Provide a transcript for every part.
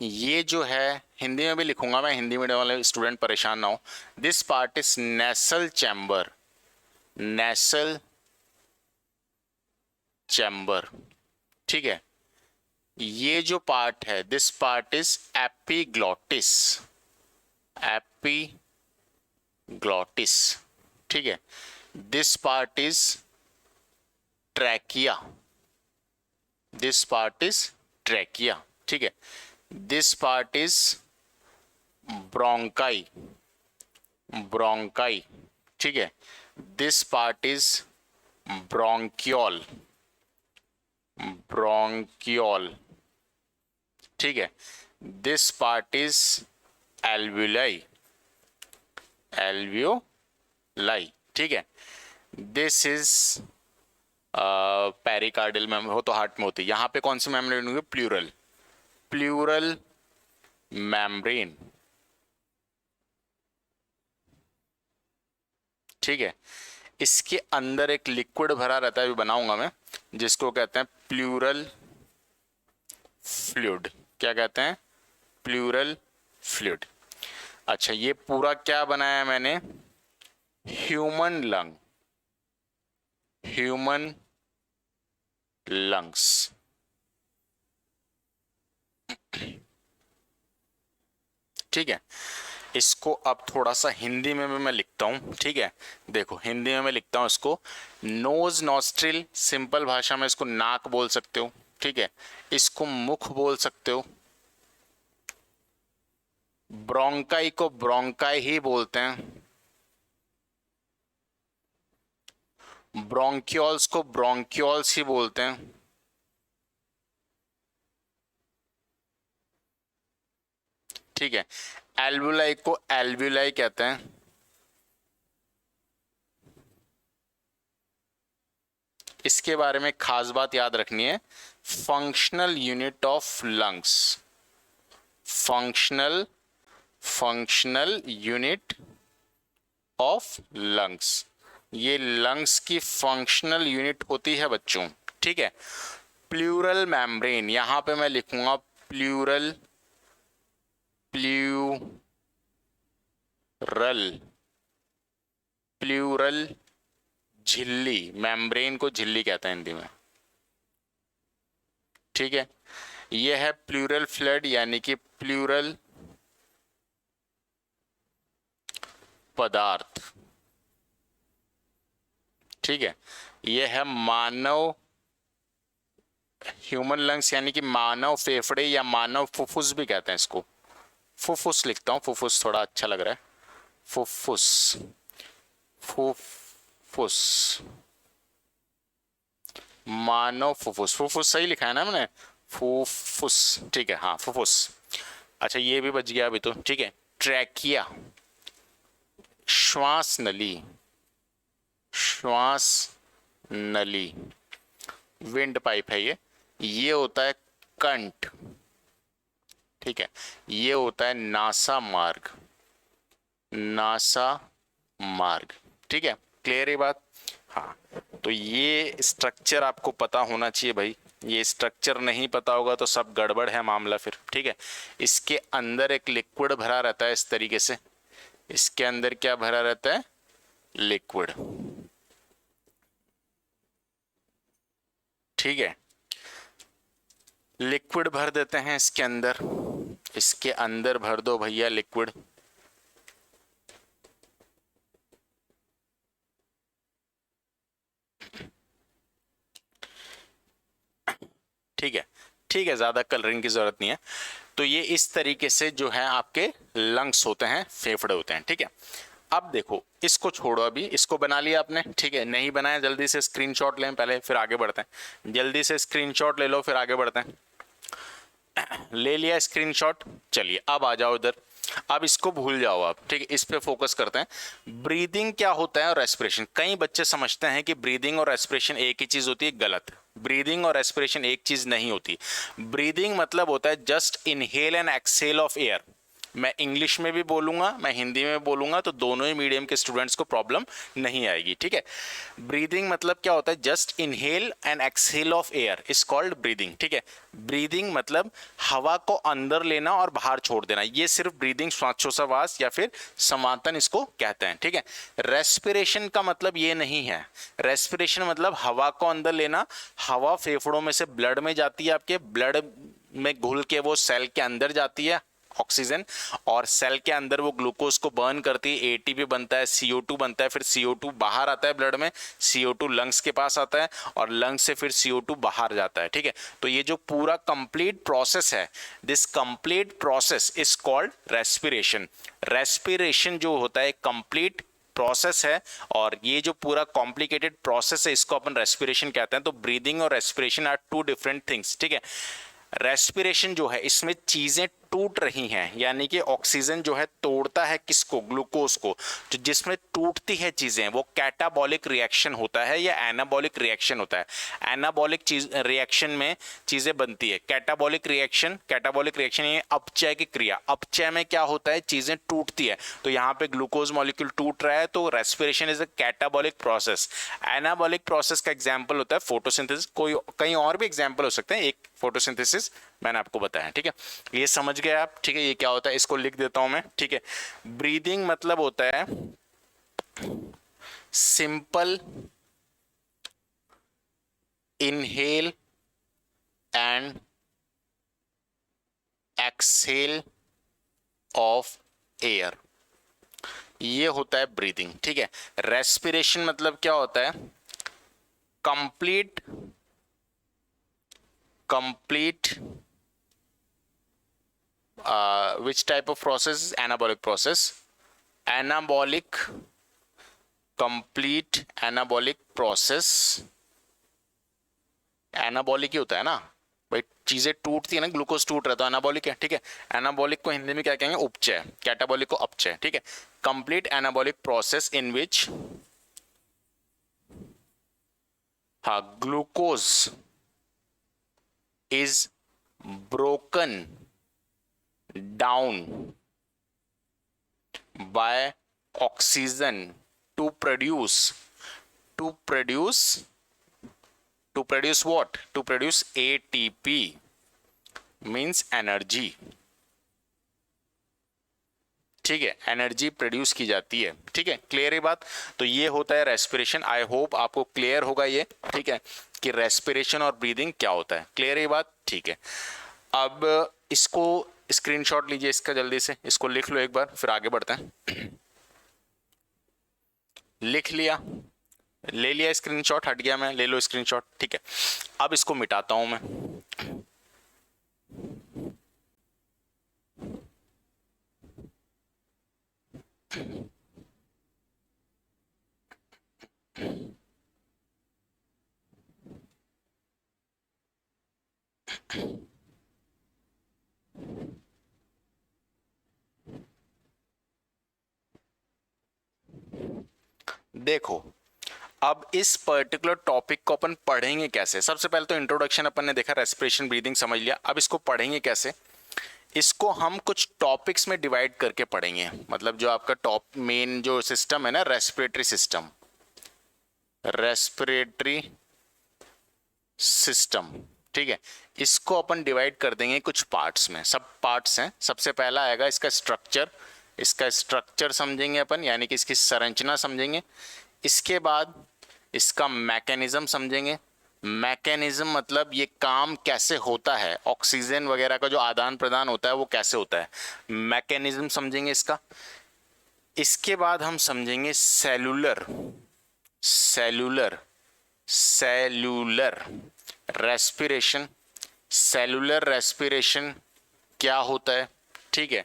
ये जो है हिंदी में भी लिखूंगा मैं, हिंदी मीडियम वाले स्टूडेंट परेशान ना हो। This part is nasal chamber, nasal chamber, ठीक है। ये जो पार्ट है, this part is epiglottis, epiglottis, ठीक है। This part is trachea, this part is trachea, ठीक है। This part is bronchi, bronchi, ठीक है। This part is bronchiole, bronchiole, ठीक है। This part is alveoli, alveoli, ठीक है। दिस इज पेरिकार्डियल मेम्ब्रेन, हो तो हार्ट में होती है। यहां पे कौन सी मेम्ब्रेन होगी? प्लूरल, प्लूरल मेम्ब्रेन, ठीक है। इसके अंदर एक लिक्विड भरा रहता है, भी बनाऊंगा मैं, जिसको कहते हैं प्लूरल फ्लूइड। क्या कहते हैं? Pleural fluid. अच्छा, ये पूरा क्या बनाया मैंने? ह्यूमन लंग, ह्यूमन लंग्स, ठीक है। इसको अब थोड़ा सा हिंदी में भी मैं लिखता हूं, ठीक है। देखो हिंदी में मैं लिखता हूं इसको, नोज नॉस्ट्रिल, सिंपल भाषा में इसको नाक बोल सकते हो, ठीक है। इसको मुख बोल सकते हो। ब्रोंकाई को ब्रोंकाई ही बोलते हैं, ब्रोंक्योल्स को ब्रोंक्योल्स ही बोलते हैं, ठीक है। एल्वुलाई को एल्वुलाई कहते हैं, इसके बारे में खास बात याद रखनी है, functional unit of lungs, functional unit of lungs, ये लंग्स की फंक्शनल यूनिट होती है बच्चों, ठीक है। प्लूरल मेम्ब्रेन, यहां पे मैं लिखूंगा प्लूरल, प्लूरल झिल्ली, मेम्ब्रेन को झिल्ली कहते हैं हिंदी में, ठीक है। यह है प्लूरल फ्लूइड, यानी कि प्लूरल पदार्थ, ठीक है। यह है मानव ह्यूमन लंग्स, यानी कि मानव फेफड़े या मानव फुफ्फुस भी कहते हैं इसको। फुफ्फुस लिखता हूं, फुफ्फुस थोड़ा अच्छा लग रहा है, फुफ्फुस, फुफ्फुस, मानव फुफ्फुस, फुफ्फुस सही लिखा है ना मैंने? फुफ्फुस, ठीक है, हाँ फुफ्फुस। अच्छा ये भी बच गया अभी तो, ठीक है। ट्रैकिया, श्वास नली, श्वास नली, विंड पाइप है ये होता है कंठ, ठीक है। ये होता है नासा मार्ग, नासा मार्ग, ठीक है। क्लियर है बात? हाँ, तो ये स्ट्रक्चर आपको पता होना चाहिए भाई, ये स्ट्रक्चर नहीं पता होगा तो सब गड़बड़ है मामला फिर, ठीक है। इसके अंदर एक लिक्विड भरा रहता है इस तरीके से, इसके अंदर क्या भरा रहता है? लिक्विड, ठीक है। लिक्विड भर देते हैं इसके अंदर, इसके अंदर भर दो भैया लिक्विड, ठीक है, ठीक है, ज्यादा कलरिंग की जरूरत नहीं है। तो ये इस तरीके से जो है आपके लंग्स होते हैं, फेफड़े होते हैं, ठीक है। अब देखो इसको छोड़ो, अभी इसको बना लिया आपने, ठीक है। नहीं बनाया जल्दी से स्क्रीनशॉट लें पहले, फिर आगे बढ़ते हैं। जल्दी से स्क्रीनशॉट ले लो, फिर आगे बढ़ते हैं। ले लिया स्क्रीनशॉट, चलिए अब आ जाओ इधर। अब इसको भूल जाओ आप, ठीक है, इस पे फोकस करते हैं। ब्रीदिंग क्या होता है और रेस्पिरेशन, कई बच्चे समझते हैं कि ब्रीदिंग और रेस्पिरेशन एक ही चीज होती है, गलत। ब्रीदिंग और रेस्पिरेशन एक चीज नहीं होती। ब्रीदिंग मतलब होता है just inhale and exhale of air, मैं इंग्लिश में भी बोलूँगा, मैं हिंदी में बोलूँगा, तो दोनों ही मीडियम के स्टूडेंट्स को प्रॉब्लम नहीं आएगी, ठीक है। ब्रीदिंग मतलब क्या होता है, just inhale and exhale of air is called breathing, ठीक है। ब्रीदिंग मतलब हवा को अंदर लेना और बाहर छोड़ देना, ये सिर्फ ब्रीदिंग श्वासोच्छ्वास या फिर समातन इसको कहते हैं, ठीक है। रेस्पिरेशन का मतलब ये नहीं है। रेस्पिरेशन मतलब हवा को अंदर लेना, हवा फेफड़ों में से ब्लड में जाती है, आपके ब्लड में घुल के वो सेल के अंदर जाती है ऑक्सीजन, और सेल के अंदर वो ग्लूकोज को बर्न करती है, एटीपी बनता है, CO2 बनता है, फिर CO2 बाहर आता है ब्लड में, CO2 लंग्स के पास आता है और लंग्स से फिर CO2 बाहर जाता है, ठीक है। तो ये जो पूरा कंप्लीट प्रोसेस है, this complete process is called respiration. Respiration जो होता है कंप्लीट प्रोसेस है, और ये जो पूरा कॉम्प्लिकेटेड प्रोसेस है इसको अपन रेस्पिरेशन कहते हैं। तो ब्रीदिंग और respiration are two different things, ठीक है। रेस्पिरेशन जो है इसमें चीजें टूट रही हैं, यानी कि ऑक्सीजन जो है तोड़ता है किसको, ग्लूकोज को। तो जिसमें टूटती है चीजें वो कैटाबॉलिक रिएक्शन होता है या एनाबॉलिक रिएक्शन होता है। एनाबॉलिक रिएक्शन में चीजें बनती है, कैटाबॉलिक रिएक्शन ये अपचय की क्रिया। अपचय में क्या होता है, चीजें टूटती है, तो यहाँ पे ग्लूकोज मॉलिक्यूल टूट रहा है, तो respiration is a catabolic process. Anabolic process का एग्जाम्पल होता है फोटोसिंथेसिस, कोई कहीं और भी एग्जाम्पल हो सकते हैं, एक फोटोसिंथेसिस मैंने आपको बताया, ठीक है। ये समझ गए आप, ठीक है। ये क्या होता है इसको लिख देता हूं मैं, ठीक है। ब्रीदिंग मतलब होता है simple inhale and exhale of air, ये होता है ब्रीदिंग, ठीक है। रेस्पिरेशन मतलब क्या होता है, complete which type of process is anabolic process, complete anabolic process। Anabolic ही होता है ना भाई, चीजें टूटती है ना, ग्लूकोज टूट रहा है तो एनाबॉलिक है, ठीक है। एनाबॉलिक को हिंदी में क्या कहेंगे, उपचय। कैटाबॉलिक को अपचय, ठीक है। कंप्लीट एनाबॉलिक प्रोसेस इन विच, हाँ, glucose is broken down by oxygen to produce what, to produce ATP means energy, ठीक है। एनर्जी प्रोड्यूस की जाती है, ठीक है। क्लियर है बात। तो ये होता है रेस्पिरेशन। आई होप आपको क्लियर होगा ये, ठीक है, कि रेस्पिरेशन और ब्रीदिंग क्या होता है। क्लियर है बात, ठीक है। अब इसको स्क्रीनशॉट लीजिए इसका, जल्दी से इसको लिख लो एक बार, फिर आगे बढ़ते हैं। लिख लिया, ले लिया स्क्रीनशॉट, हट गया मैं, ले लो स्क्रीनशॉट, ठीक है। अब इसको मिटाता हूं मैं। देखो, अब इस पर्टिकुलर टॉपिक को अपन पढ़ेंगे कैसे। सबसे पहले तो इंट्रोडक्शन अपन ने देखा, रेस्पिरेशन ब्रीदिंग समझ लिया। अब इसको पढ़ेंगे कैसे, इसको हम कुछ टॉपिक्स में डिवाइड करके पढ़ेंगे। मतलब जो आपका टॉप मेन जो सिस्टम है ना, रेस्पिरेटरी सिस्टम, ठीक है, इसको अपन डिवाइड कर देंगे कुछ पार्ट्स में। सब पार्ट्स हैं। सबसे पहला आएगा इसका स्ट्रक्चर समझेंगे अपन, यानी कि इसकी संरचना समझेंगे। इसके बाद इसका मैकेनिज्म समझेंगे। मैकेनिज्म मतलब ये काम कैसे होता है, ऑक्सीजन वगैरह का जो आदान प्रदान होता है वो कैसे होता है, मैकेनिज्म समझेंगे इसका। इसके बाद हम समझेंगे सेलुलर रेस्पिरेशन। सेलुलर रेस्पिरेशन क्या होता है, ठीक है,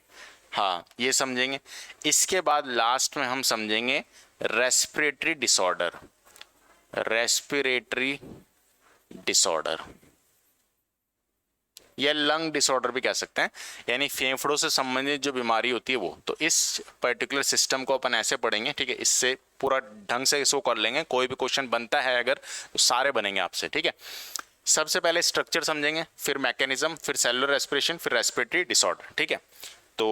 हाँ, ये समझेंगे। इसके बाद लास्ट में हम समझेंगे रेस्पिरेटरी डिसऑर्डर या लंग डिसऑर्डर भी कह सकते हैं, यानी फेफड़ों से संबंधित जो बीमारी होती है वो। तो इस पर्टिकुलर सिस्टम को अपन ऐसे पढ़ेंगे, ठीक है। इससे पूरा ढंग से इसको कर लेंगे। कोई भी क्वेश्चन बनता है अगर, तो सारे बनेंगे आपसे, ठीक है। सबसे पहले स्ट्रक्चर समझेंगे, फिर मैकेनिज्म, फिर सेलुलर रेस्पिरेशन, फिर रेस्पिरेटरी डिसऑर्डर, ठीक है। तो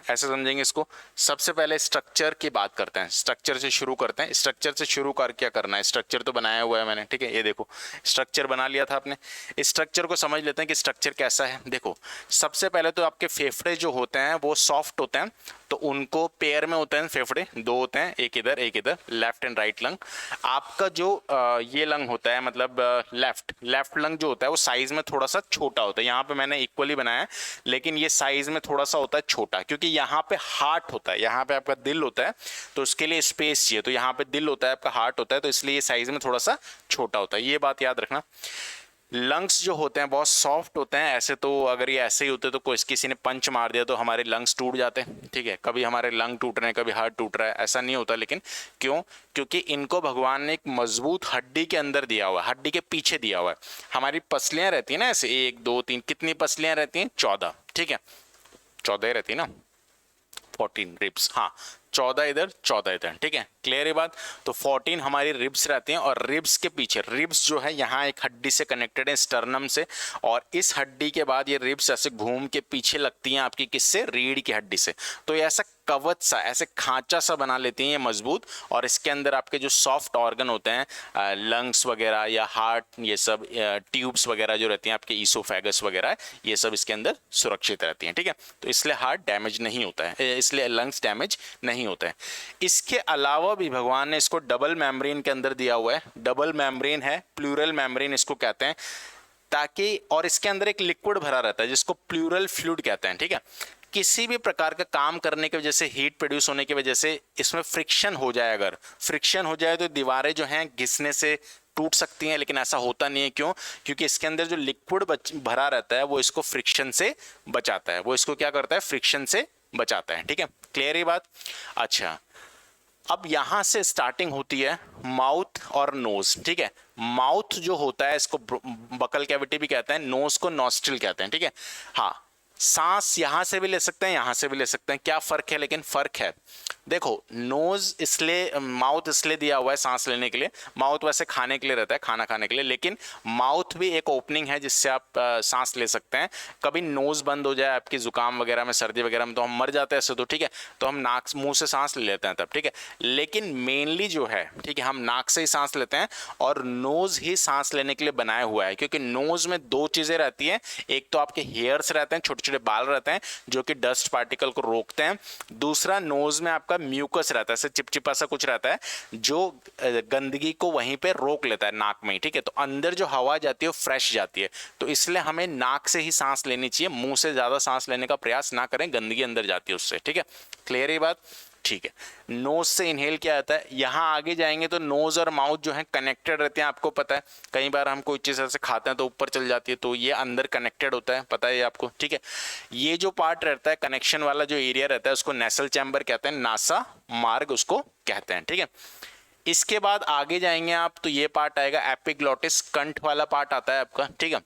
ऐसे समझेंगे इसको। सबसे पहले स्ट्रक्चर की बात करते हैं, स्ट्रक्चर से शुरू करते हैं। स्ट्रक्चर से शुरू कर क्या करना है, स्ट्रक्चर तो बनाया हुआ है मैंने, ठीक है, ये देखो स्ट्रक्चर बना लिया था आपने। इस स्ट्रक्चर को समझ लेते हैं कि स्ट्रक्चर कैसा है। देखो सबसे पहले तो आपके फेफड़े जो होते हैं वो सॉफ्ट होते हैं, तो उनको पेयर में होते हैं फेफड़े, दो होते हैं, एक इधर, लेफ्ट एंड राइट लंग। आपका जो ये लंग होता है, मतलब लेफ्ट लंग जो होता है वो साइज में थोड़ा सा छोटा होता है। यहाँ पे मैंने इक्वली बनाया है, लेकिन ये साइज में थोड़ा सा होता है छोटा, क्योंकि यहाँ पे हार्ट होता है, यहाँ पे आपका दिल होता है, तो उसके लिए स्पेस चाहिए। तो यहाँ पे दिल होता है, आपका हार्ट होता है, तो इसलिए ये साइज में थोड़ा सा छोटा होता है, ये बात याद रखना। लंग्स जो होते हैं बहुत सॉफ्ट होते हैं। ऐसे तो अगर ये ऐसे ही होते तो कोई किसी ने पंच मार दिया तो हमारे लंग्स टूट जाते हैं, ठीक है, कभी हमारे लंग टूट रहे हैं, कभी हार्ट टूट रहा है, ऐसा नहीं होता। लेकिन क्यों? क्योंकि इनको भगवान ने एक मजबूत हड्डी के अंदर दिया हुआ है, हड्डी के पीछे दिया हुआ है। हमारी पसलियां रहती है ना ऐसे 1 2 3, कितनी पसलियां रहती हैं? 14, ठीक है, 14 रहती है ना, 14 रिब्स, हाँ 14 इधर 14 इधर, ठीक है, क्लियर है बात। तो 14 हमारी रिब्स रहती हैं, और रिब्स के पीछे, रिब्स जो है यहाँ एक हड्डी से कनेक्टेड है, स्टर्नम से, और इस हड्डी के बाद ये रिब्स ऐसे घूम के पीछे लगती हैं आपकी, किससे? रीढ़ की हड्डी से। तो ये ऐसा कवच सा, ऐसे खांचा सा बना लेती हैं ये मजबूत, और इसके अंदर आपके जो सॉफ्ट ऑर्गन होते हैं, लंग्स वगैरह या हार्ट, ये सब ट्यूब्स वगैरह जो रहती हैं आपके, ईसोफेगस वगैरह, ये सब इसके अंदर सुरक्षित रहती हैं, ठीक है। तो इसलिए हार्ट डैमेज नहीं होता है, इसलिए लंग्स डैमेज नहीं होते हैं। इसके अलावा भी भगवान ने इसको डबल मेम्ब्रेन के अंदर दिया हुआ है। डबल मेम्ब्रेन है, प्लूरल मेम्ब्रेन इसको कहते हैं, ताकि, और इसके अंदर एक लिक्विड भरा रहता है जिसको प्लूरल फ्लूइड कहते हैं, ठीक है। किसी भी प्रकार का काम करने की वजह से, हीट प्रोड्यूस होने की वजह से इसमें फ्रिक्शन हो जाए, अगर फ्रिक्शन हो जाए तो दीवारें जो हैं घिसने से टूट सकती हैं, लेकिन ऐसा होता नहीं है। क्यों? क्योंकि इसके अंदर जो लिक्विड भरा रहता है वो इसको फ्रिक्शन से बचाता है, वो इसको क्या करता है? फ्रिक्शन से बचाता है, ठीक है, क्लियर है बात। अच्छा, अब यहां से स्टार्टिंग होती है माउथ और नोज, ठीक है। माउथ जो होता है इसको बकल कैविटी भी कहते हैं, नोज को नॉस्ट्रिल कहते हैं, ठीक है। हाँ, सांस यहां से भी ले सकते हैं, यहां से भी ले सकते हैं। क्या फर्क है? लेकिन फर्क है, देखो नोज इसलिए, माउथ इसलिए दिया हुआ है सांस लेने के लिए, माउथ वैसे खाने के लिए रहता है, खाना खाने के लिए, लेकिन माउथ भी एक ओपनिंग है जिससे आप सांस ले सकते हैं। कभी नोज बंद हो जाए आपकी जुकाम वगैरह में, सर्दी वगैरह में, तो हम मर जाते हैं ऐसे, तो ठीक है, तो हम नाक मुंह से सांस ले लेते हैं तब, ठीक है। लेकिन मेनली जो है, ठीक है, हम नाक से ही सांस लेते हैं, और नोज ही सांस लेने के लिए बनाया हुआ है, क्योंकि नोज में दो चीजें रहती हैं। एक तो आपके हेयर्स रहते हैं, छोटे छोटे बाल रहते हैं जो कि डस्ट पार्टिकल को रोकते हैं। दूसरा, नोज में आपका म्यूकस रहता है, ऐसे चिपचिपा सा कुछ रहता है जो गंदगी को वहीं पे रोक लेता है नाक में, ठीक है। तो अंदर जो हवा जाती है वो फ्रेश जाती है, तो इसलिए हमें नाक से ही सांस लेनी चाहिए, मुंह से ज्यादा सांस लेने का प्रयास ना करें, गंदगी अंदर जाती है उससे, ठीक है, क्लियर है बात, ठीक है। नोज से इनहेल क्या आता है, यहां आगे जाएंगे तो नोज और माउथ जो है कनेक्टेड रहते हैं, आपको पता है। कई बार हम कोई चीज ऐसे खाते हैं तो ऊपर चल जाती है, तो ये अंदर कनेक्टेड होता है, पता है आपको, ठीक है। ये जो पार्ट रहता है कनेक्शन वाला, जो एरिया रहता है, उसको नेसल चैम्बर कहते हैं, नासा मार्ग उसको कहते हैं, ठीक है। इसके बाद आगे जाएंगे आप तो ये पार्ट आएगा एपिग्लॉटिस, कंठ वाला पार्ट आता है आपका, ठीक है।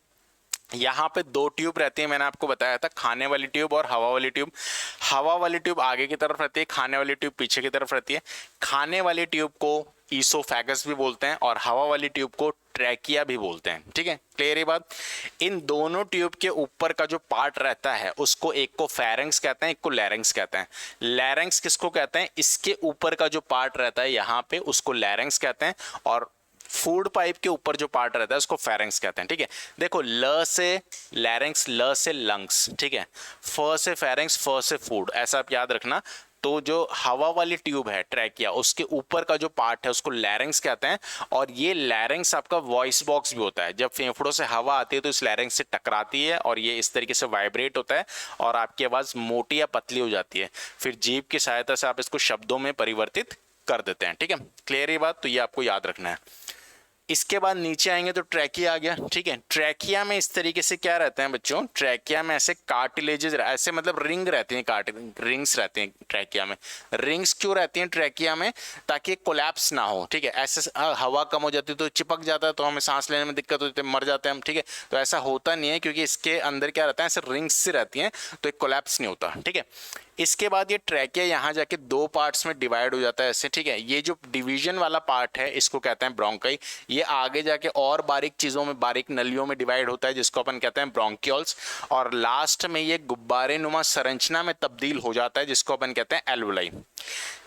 यहाँ पे दो ट्यूब रहती है, मैंने आपको बताया था, खाने वाली ट्यूब और हवा वाली ट्यूब। हवा वाली ट्यूब आगे की तरफ रहती है, खाने वाली ट्यूब पीछे की तरफ रहती है। खाने वाली ट्यूब को ईसोफेगस भी बोलते हैं, और हवा वाली ट्यूब को ट्रैकिया भी बोलते हैं, ठीक है, क्लियर है बात। इन दोनों ट्यूब के ऊपर का जो पार्ट रहता है उसको, एक को फेरेंक्स कहते हैं, एक को लैरिंक्स कहते हैं। लैरिंक्स किसको कहते हैं? इसके ऊपर का जो पार्ट रहता है यहाँ पे, उसको लैरिंक्स कहते हैं, और फूड पाइप के ऊपर जो पार्ट रहता है उसको फेरेंक्स कहते हैं, ठीक है। देखो, ल से लैरिंक्स, ल से लंग्स, ठीक है, फ से फेरेंक्स, फ से फूड, ऐसा आप याद रखना। तो जो हवा वाली ट्यूब है ट्रैकिया, उसके ऊपर का जो पार्ट है उसको लैरिंक्स कहते हैं, और ये लैरिंक्स आपका वॉइस बॉक्स भी होता है। जब फेफड़ों से हवा आती है तो इस लैरिंक्स से टकराती है, और ये इस तरीके से वाइब्रेट होता है, और आपकी आवाज़ मोटी या पतली हो जाती है। फिर जीभ की सहायता से आप इसको शब्दों में परिवर्तित कर देते हैं, ठीक है, क्लियर ये बात, तो ये आपको याद रखना है। इसके बाद नीचे आएंगे तो ट्रैकिया आ गया, ठीक है। ट्रैकिया में इस तरीके से क्या रहते हैं बच्चों, ट्रैकिया में ऐसे कार्टिलेजेस, ऐसे मतलब रिंग रहती हैं, रिंग्स रहती हैं ट्रैकिया में। रिंग्स क्यों रहती हैं ट्रैकिया में? ताकि कोलैप्स ना हो, ठीक है। ऐसे हवा कम हो जाती है तो चिपक जाता है, तो हमें सांस लेने में दिक्कत होती है, मर जाते हैं हम, ठीक है। तो ऐसा होता नहीं है, क्योंकि इसके अंदर क्या रहता है, ऐसे रिंग्स से रहती हैं, तो एक कोलैप्स नहीं होता, ठीक है। इसके बाद ये ट्रैकिया यहाँ जाके दो पार्ट्स में डिवाइड हो जाता है ऐसे, ठीक है। ये जो डिवीजन वाला पार्ट है इसको कहते हैं ब्रोंकाई। ये आगे जाके और बारीक चीज़ों में, बारीक नलियों में डिवाइड होता है जिसको अपन कहते हैं ब्रोंकियोल्स, और लास्ट में ये गुब्बारे नुमा संरचना में तब्दील हो जाता है जिसको अपन कहते हैं एल्वुलाई।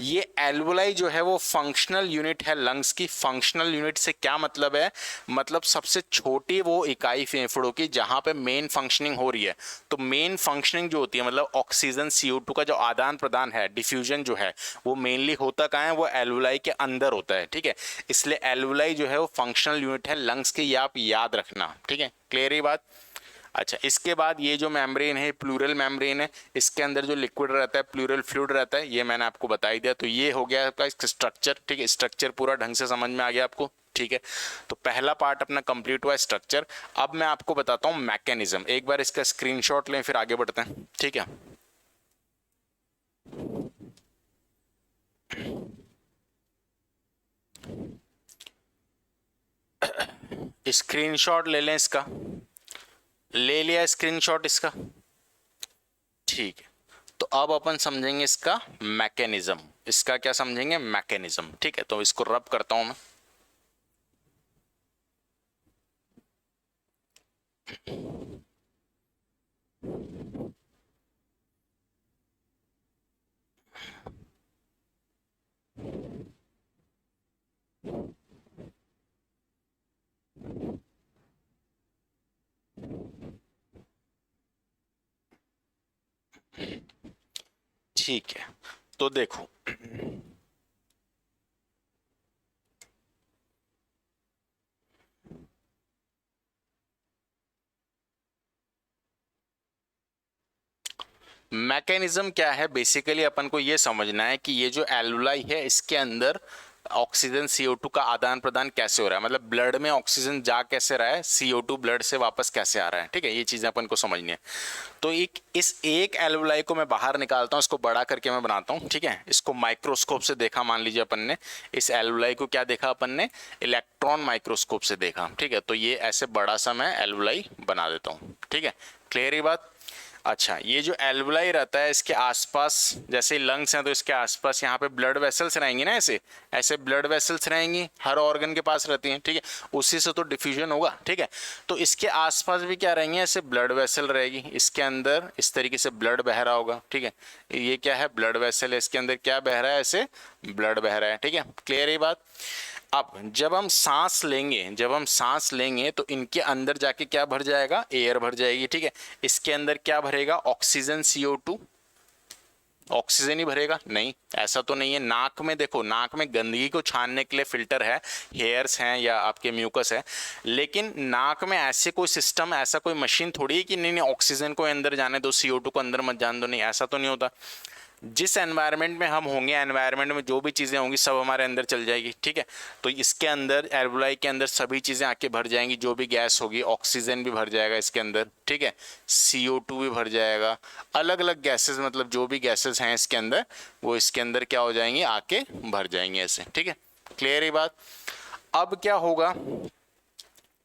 ये एल्वुलाई जो है वो फंक्शनल यूनिट है लंग्स की। फंक्शनल यूनिट से क्या मतलब है, मतलब सबसे छोटी वो इकाई फेफड़ों की जहां पे मेन फंक्शनिंग हो रही है। तो मेन फंक्शनिंग जो होती है, मतलब ऑक्सीजन CO2 का जो आदान प्रदान है, डिफ्यूजन जो है, वो मेनली होता कहाँ है, वो एल्वुलाई के अंदर होता है, ठीक है। इसलिए एल्वुलाई जो है वो फंक्शनल यूनिट है लंग्स की, ये आप याद रखना, ठीक है। क्लियर ही बात। अच्छा, इसके बाद ये जो मेम्ब्रेन है, प्लूरल मेम्ब्रेन है, इसके अंदर जो लिक्विड रहता है, प्लूरल फ्लूइड रहता है, ये मैंने आपको बता ही दिया। तो ये हो गया आपका स्ट्रक्चर, ठीक है। स्ट्रक्चर पूरा ढंग से समझ में आ गया आपको, ठीक है। तो पहला पार्ट अपना कंप्लीट हुआ स्ट्रक्चर। अब मैं आपको बताता हूँ मैकेनिज्म। एक बार इसका स्क्रीनशॉट लें फिर आगे बढ़ते हैं, ठीक है। स्क्रीनशॉट ले लें इसका, ले लिया स्क्रीनशॉट इसका, ठीक है। तो अब अपन समझेंगे इसका मैकेनिज्म। इसका क्या समझेंगे, मैकेनिज्म, ठीक है। तो इसको रब करता हूं मैं। ठीक है, तो देखो मैकेनिज्म क्या है, बेसिकली अपन को ये समझना है कि ये जो एल्वुलाई है इसके अंदर ऑक्सीजन CO2 का आदान प्रदान कैसे हो रहा है, मतलब ब्लड में ऑक्सीजन जा कैसे रहा है, CO2 ब्लड से वापस कैसे आ रहा है, ठीक है। ये चीजें अपन को समझनी है। तो इस एक एल्वुलाई को मैं बाहर निकालता हूँ, इसको बड़ा करके मैं बनाता हूँ, ठीक है। इसको माइक्रोस्कोप से देखा, मान लीजिए अपन ने इस एल्वुलाई को क्या देखा, अपन ने इलेक्ट्रॉन माइक्रोस्कोप से देखा, ठीक है। तो ये ऐसे बड़ा सा मैं एल्वुलाई बना देता हूँ, ठीक है। क्लियर ही बात। अच्छा, ये जो एल्वुलाई रहता है इसके आसपास, जैसे लंग्स हैं तो इसके आसपास यहाँ पे ब्लड वेसल्स रहेंगी ना, ऐसे ऐसे ब्लड वेसल्स रहेंगी, हर ऑर्गन के पास रहती हैं, ठीक है। उसी से तो डिफ्यूजन होगा, ठीक है। तो इसके आसपास भी क्या रहेंगे, ऐसे ब्लड वेसल रहेगी, इसके अंदर इस तरीके से ब्लड बह रहा होगा, ठीक है। ये क्या है, ब्लड वेसल है, इसके अंदर क्या बह रहा है, ऐसे ब्लड बह रहा है, ठीक है। क्लियर है बात। अब जब हम सांस लेंगे, जब हम सांस लेंगे तो इनके अंदर जाके क्या भर जाएगा, एयर भर जाएगी, ठीक है। इसके अंदर क्या भरेगा, ऑक्सीजन CO2, ऑक्सीजन ही भरेगा, नहीं ऐसा तो नहीं है। नाक में देखो, नाक में गंदगी को छानने के लिए फिल्टर है, हेयर्स हैं या आपके म्यूकस है, लेकिन नाक में ऐसे कोई सिस्टम, ऐसा कोई मशीन थोड़ी है कि नहीं नहीं ऑक्सीजन को अंदर जाने दो, CO2 को अंदर मत जाने दो, नहीं ऐसा तो नहीं होता। जिस एनवायरनमेंट में हम होंगे, एनवायरनमेंट में जो भी चीज़ें होंगी सब हमारे अंदर चल जाएगी, ठीक है। तो इसके अंदर एल्वुलाई के अंदर सभी चीज़ें आके भर जाएंगी, जो भी गैस होगी, ऑक्सीजन भी भर जाएगा इसके अंदर, ठीक है। CO2 भी भर जाएगा, अलग अलग गैसेस, मतलब जो भी गैसेस हैं इसके अंदर वो इसके अंदर क्या हो जाएंगी, आके भर जाएंगे ऐसे, ठीक है। क्लियर है बात। अब क्या होगा,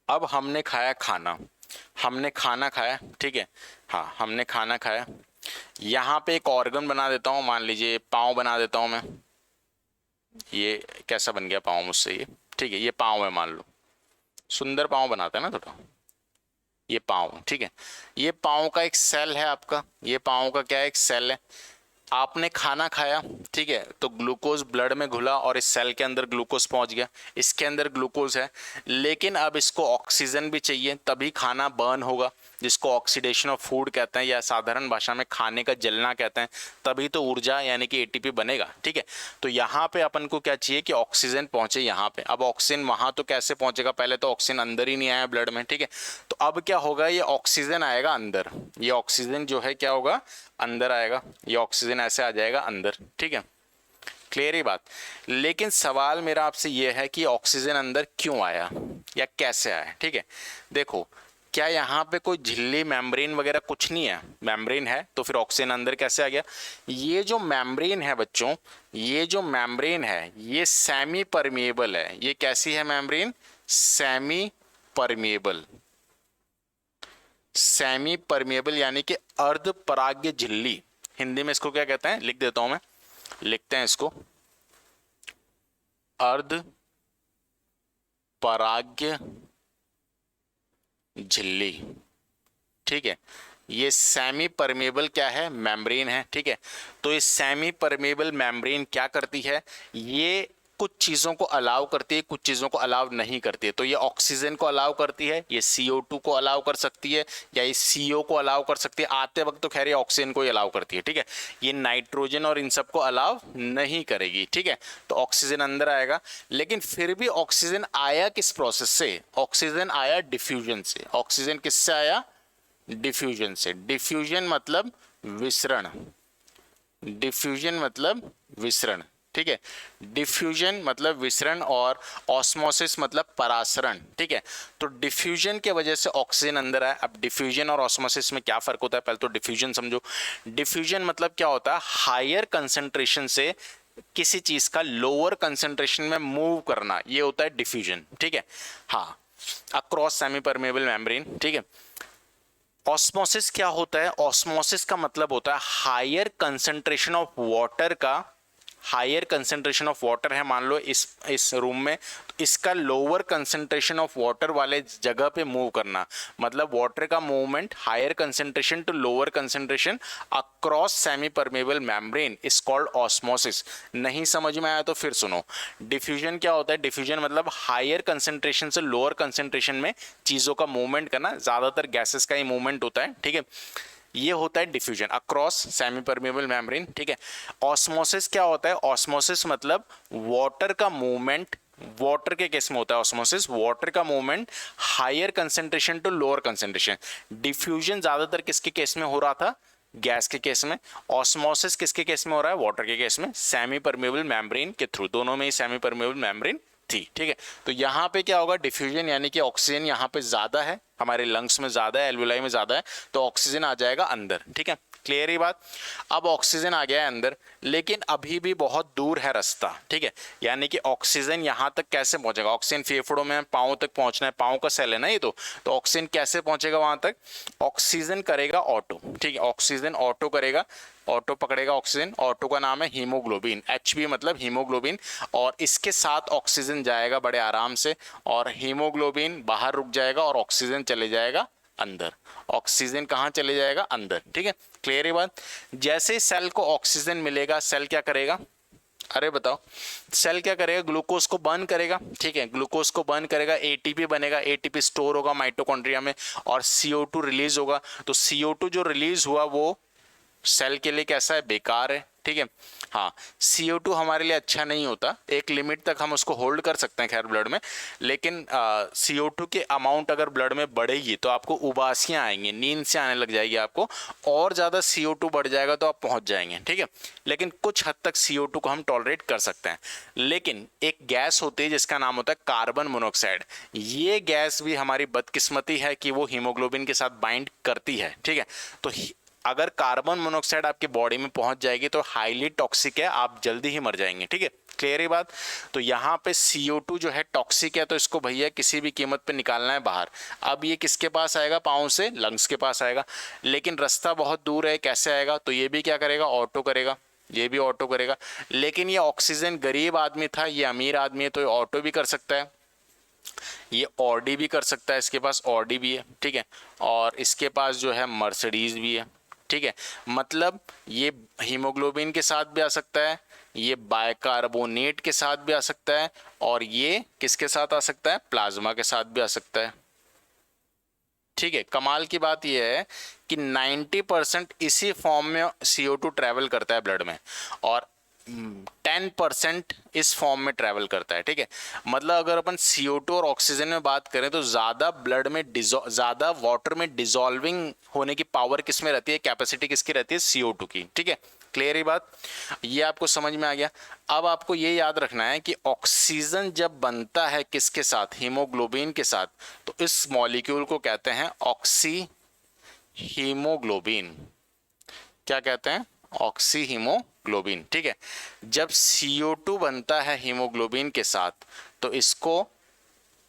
अब हमने खाया खाना, हमने खाना खाया, ठीक है। हाँ, हमने खाना खाया, यहाँ पे एक ऑर्गन बना देता हूँ, मान लीजिए पाँव बना देता हूँ मैं। ये कैसा बन गया पाँव मुझसे, ये ठीक है, ये पाँव है, मान लो सुंदर पाँव बनाता है ना थोड़ा, ये पाँव, ठीक है। ये पाँव का एक सेल है आपका, ये पाँव का क्या है, एक सेल है। आपने खाना खाया, ठीक है, तो ग्लूकोज ब्लड में घुला और इस सेल के अंदर ग्लूकोज पहुंच गया, इसके अंदर ग्लूकोज है, लेकिन अब इसको ऑक्सीजन भी चाहिए, तभी खाना बर्न होगा, जिसको ऑक्सीडेशन ऑफ फूड कहते हैं या साधारण भाषा में खाने का जलना कहते हैं, तभी तो ऊर्जा यानी कि ATP बनेगा, ठीक है। तो यहाँ पे अपन को क्या चाहिए कि ऑक्सीजन पहुंचे यहाँ पे। अब ऑक्सीजन वहां तो कैसे पहुंचेगा, पहले तो ऑक्सीजन अंदर ही नहीं आया ब्लड में, ठीक है। तो अब क्या होगा, ये ऑक्सीजन आएगा अंदर, ये ऑक्सीजन जो है क्या होगा, अंदर आएगा, ये ऑक्सीजन ऐसे आ जाएगा अंदर, ठीक है। क्लियर ही बात। लेकिन सवाल मेरा आपसे ये है कि ऑक्सीजन अंदर क्यों आया या कैसे आया, ठीक है। देखो, क्या यहाँ पे कोई झिल्ली मेम्ब्रेन वगैरह कुछ नहीं है, मेम्ब्रेन है तो फिर ऑक्सीजन अंदर कैसे आ गया। ये जो मेम्ब्रेन है बच्चों, ये जो मेम्ब्रेन है ये सेमी परमिएबल है। ये कैसी है membrane, semi permeable, semi permeable यानी कि अर्ध पराग्य झिल्ली, हिंदी में इसको क्या कहते हैं, लिख देता हूं मैं, लिखते हैं इसको अर्ध पराग्य झिल्ली। ठीक है, ये सेमी परमेबल क्या है, मेम्ब्रेन है। ठीक है, तो ये सेमी परमेबल मेम्ब्रेन क्या करती है, ये कुछ चीजों को अलाउ करती है, कुछ चीजों को अलाउ नहीं करती है। तो ये ऑक्सीजन को अलाउ करती है, ये CO2 को अलाउ कर सकती है, या ये CO को अलाउ कर सकती है। आते वक्त तो खैर ये ऑक्सीजन को ही अलाउ करती है। ठीक है, ये नाइट्रोजन और इन सब को अलाउ नहीं करेगी। ठीक है, तो ऑक्सीजन अंदर आएगा, लेकिन फिर भी ऑक्सीजन आया किस प्रोसेस से, ऑक्सीजन आया डिफ्यूजन से। ऑक्सीजन किससे आया, डिफ्यूजन से। डिफ्यूजन मतलब विसरण, डिफ्यूजन मतलब विसरण। ठीक है, डिफ्यूजन मतलब विसरण, और ऑस्मोसिस मतलब परासरण। ठीक है, तो डिफ्यूजन के वजह से ऑक्सीजन अंदर आया। अब डिफ्यूजन और ऑस्मोसिस में क्या फर्क होता है, पहले तो डिफ्यूजन समझो। डिफ्यूजन मतलब क्या होता है, हायर कंसंट्रेशन से किसी चीज का लोअर कंसंट्रेशन में मूव करना, ये होता है डिफ्यूजन। ठीक है, हाँ, अक्रॉस सेमी परमेबल मेम्ब्रेन। ठीक है, ऑस्मोसिस क्या होता है, ऑस्मोसिस का मतलब होता है हायर कंसंट्रेशन ऑफ वाटर का, हायर कंसंट्रेशन ऑफ वाटर है मान लो इस रूम में, तो इसका लोअर कंसंट्रेशन ऑफ वाटर वाले जगह पे मूव करना, मतलब वाटर का movement higher concentration to lower concentration across semi permeable membrane is called osmosis. नहीं समझ में आया तो फिर सुनो, डिफ्यूजन क्या होता है, डिफ्यूजन मतलब हायर कंसंट्रेशन से लोअर कंसंट्रेशन में चीजों का मूवमेंट करना, ज्यादातर गैसेस का ही मूवमेंट होता है। ठीक है, ये होता है diffusion across semi permeable membrane. ठीक है, ऑस्मोसिस क्या होता है, ऑस्मोसिस मतलब वाटर का मूवमेंट, वाटर के केस में होता है ऑस्मोसिस, वाटर का movement higher concentration to lower concentration. Diffusion ज्यादातर किसके केस में हो रहा था, गैस के केस में। ऑस्मोसिस किसके केस में हो रहा है, वाटर के केस में, सेमी परमेबल मेम्ब्रेन के थ्रू, दोनों में ही सेमी परमेबल मेम्ब्रेन थी। ठीक है, तो यहाँ पे क्या होगा, डिफ्यूजन यानी कि ऑक्सीजन यहाँ पे ज्यादा है, हमारे लंग्स में ज्यादा है, एल्वुलाई में ज्यादा है, तो ऑक्सीजन आ जाएगा अंदर। ठीक है, क्लियर ही बात। अब ऑक्सीजन आ गया है अंदर, लेकिन अभी भी बहुत दूर है रास्ता। ठीक है, यानी कि ऑक्सीजन यहाँ तक कैसे पहुंचेगा, ऑक्सीजन फेफड़ों में पाँव तक पहुंचना है, पाँव का सेल है ना ये, तो ऑक्सीजन कैसे पहुंचेगा वहां तक, ऑक्सीजन करेगा ऑटो। ठीक है, ऑक्सीजन ऑटो करेगा, ऑटो पकड़ेगा ऑक्सीजन, ऑटो का नाम है हीमोग्लोबिन, HB मतलब हीमोग्लोबिन, और इसके साथ ऑक्सीजन जाएगा बड़े आराम से, और हीमोग्लोबिन बाहर रुक जाएगा और ऑक्सीजन चले जाएगा अंदर। ऑक्सीजन कहाँ चले जाएगा, अंदर। ठीक है, क्लियर है बात। जैसे ही सेल को ऑक्सीजन मिलेगा, सेल क्या करेगा, अरे बताओ, सेल क्या करेगा, ग्लूकोज को बर्न करेगा। ठीक है, ग्लूकोज को बर्न करेगा, ATP बनेगा, ATP स्टोर होगा माइटोकॉन्ड्रिया में, और CO2 रिलीज होगा। तो CO2 जो रिलीज हुआ वो सेल के लिए कैसा है, बेकार है। ठीक है, हाँ, CO2 हमारे लिए अच्छा नहीं होता, एक लिमिट तक हम उसको होल्ड कर सकते हैं खैर ब्लड में, लेकिन CO2 के अमाउंट अगर ब्लड में बढ़ेगी तो आपको उबासियां आएंगी, नींद से आने लग जाएगी आपको, और ज़्यादा CO2 बढ़ जाएगा तो आप पहुंच जाएंगे। ठीक है, लेकिन कुछ हद तक CO2 को हम टॉलरेट कर सकते हैं। लेकिन एक गैस होती है जिसका नाम होता है कार्बन मोनोऑक्साइड, ये गैस भी हमारी बदकिस्मती है कि वो हीमोग्लोबिन के साथ बाइंड करती है। ठीक है, तो अगर कार्बन मोनोऑक्साइड आपके बॉडी में पहुंच जाएगी तो हाईली टॉक्सिक है, आप जल्दी ही मर जाएंगे। ठीक है, क्लियर है बात। तो यहाँ पे CO2 जो है टॉक्सिक है, तो इसको भैया किसी भी कीमत पे निकालना है बाहर। अब ये किसके पास आएगा, पाँव से लंग्स के पास आएगा, लेकिन रास्ता बहुत दूर है, कैसे आएगा, तो ये भी क्या करेगा, ऑटो करेगा, ये भी ऑटो करेगा। लेकिन ये ऑक्सीजन गरीब आदमी था, ये अमीर आदमी है, तो ये ऑटो भी कर सकता है, ये ऑडी भी कर सकता है, इसके पास ऑडी भी है। ठीक है, और इसके पास जो है मर्सिडीज भी है। ठीक है, मतलब ये हीमोग्लोबिन के साथ भी आ सकता है, ये बाइकार्बोनेट के साथ भी आ सकता है, और ये किसके साथ आ सकता है, प्लाज्मा के साथ भी आ सकता है। ठीक है, कमाल की बात यह है कि 90% इसी फॉर्म में CO2 ट्रेवल करता है ब्लड में, और 10% इस फॉर्म में ट्रेवल करता है। ठीक है, मतलब अगर अपन CO2 और ऑक्सीजन में बात करें तो ज़्यादा ब्लड में ज़्यादा वाटर में डिजॉल्विंग होने की पावर किस में रहती है, कैपेसिटी किसकी रहती है, CO2 की। ठीक है, क्लियर ही बात, ये आपको समझ में आ गया। अब आपको ये याद रखना है कि ऑक्सीजन जब बनता है किसके साथ, हीमोग्लोबिन के साथ, तो इस मॉलिक्यूल को कहते हैं ऑक्सी हीमोग्लोबिन। क्या कहते हैं, ऑक्सी हीमोग्लोबिन। ठीक है, जब CO2 बनता है हीमोग्लोबिन के साथ तो इसको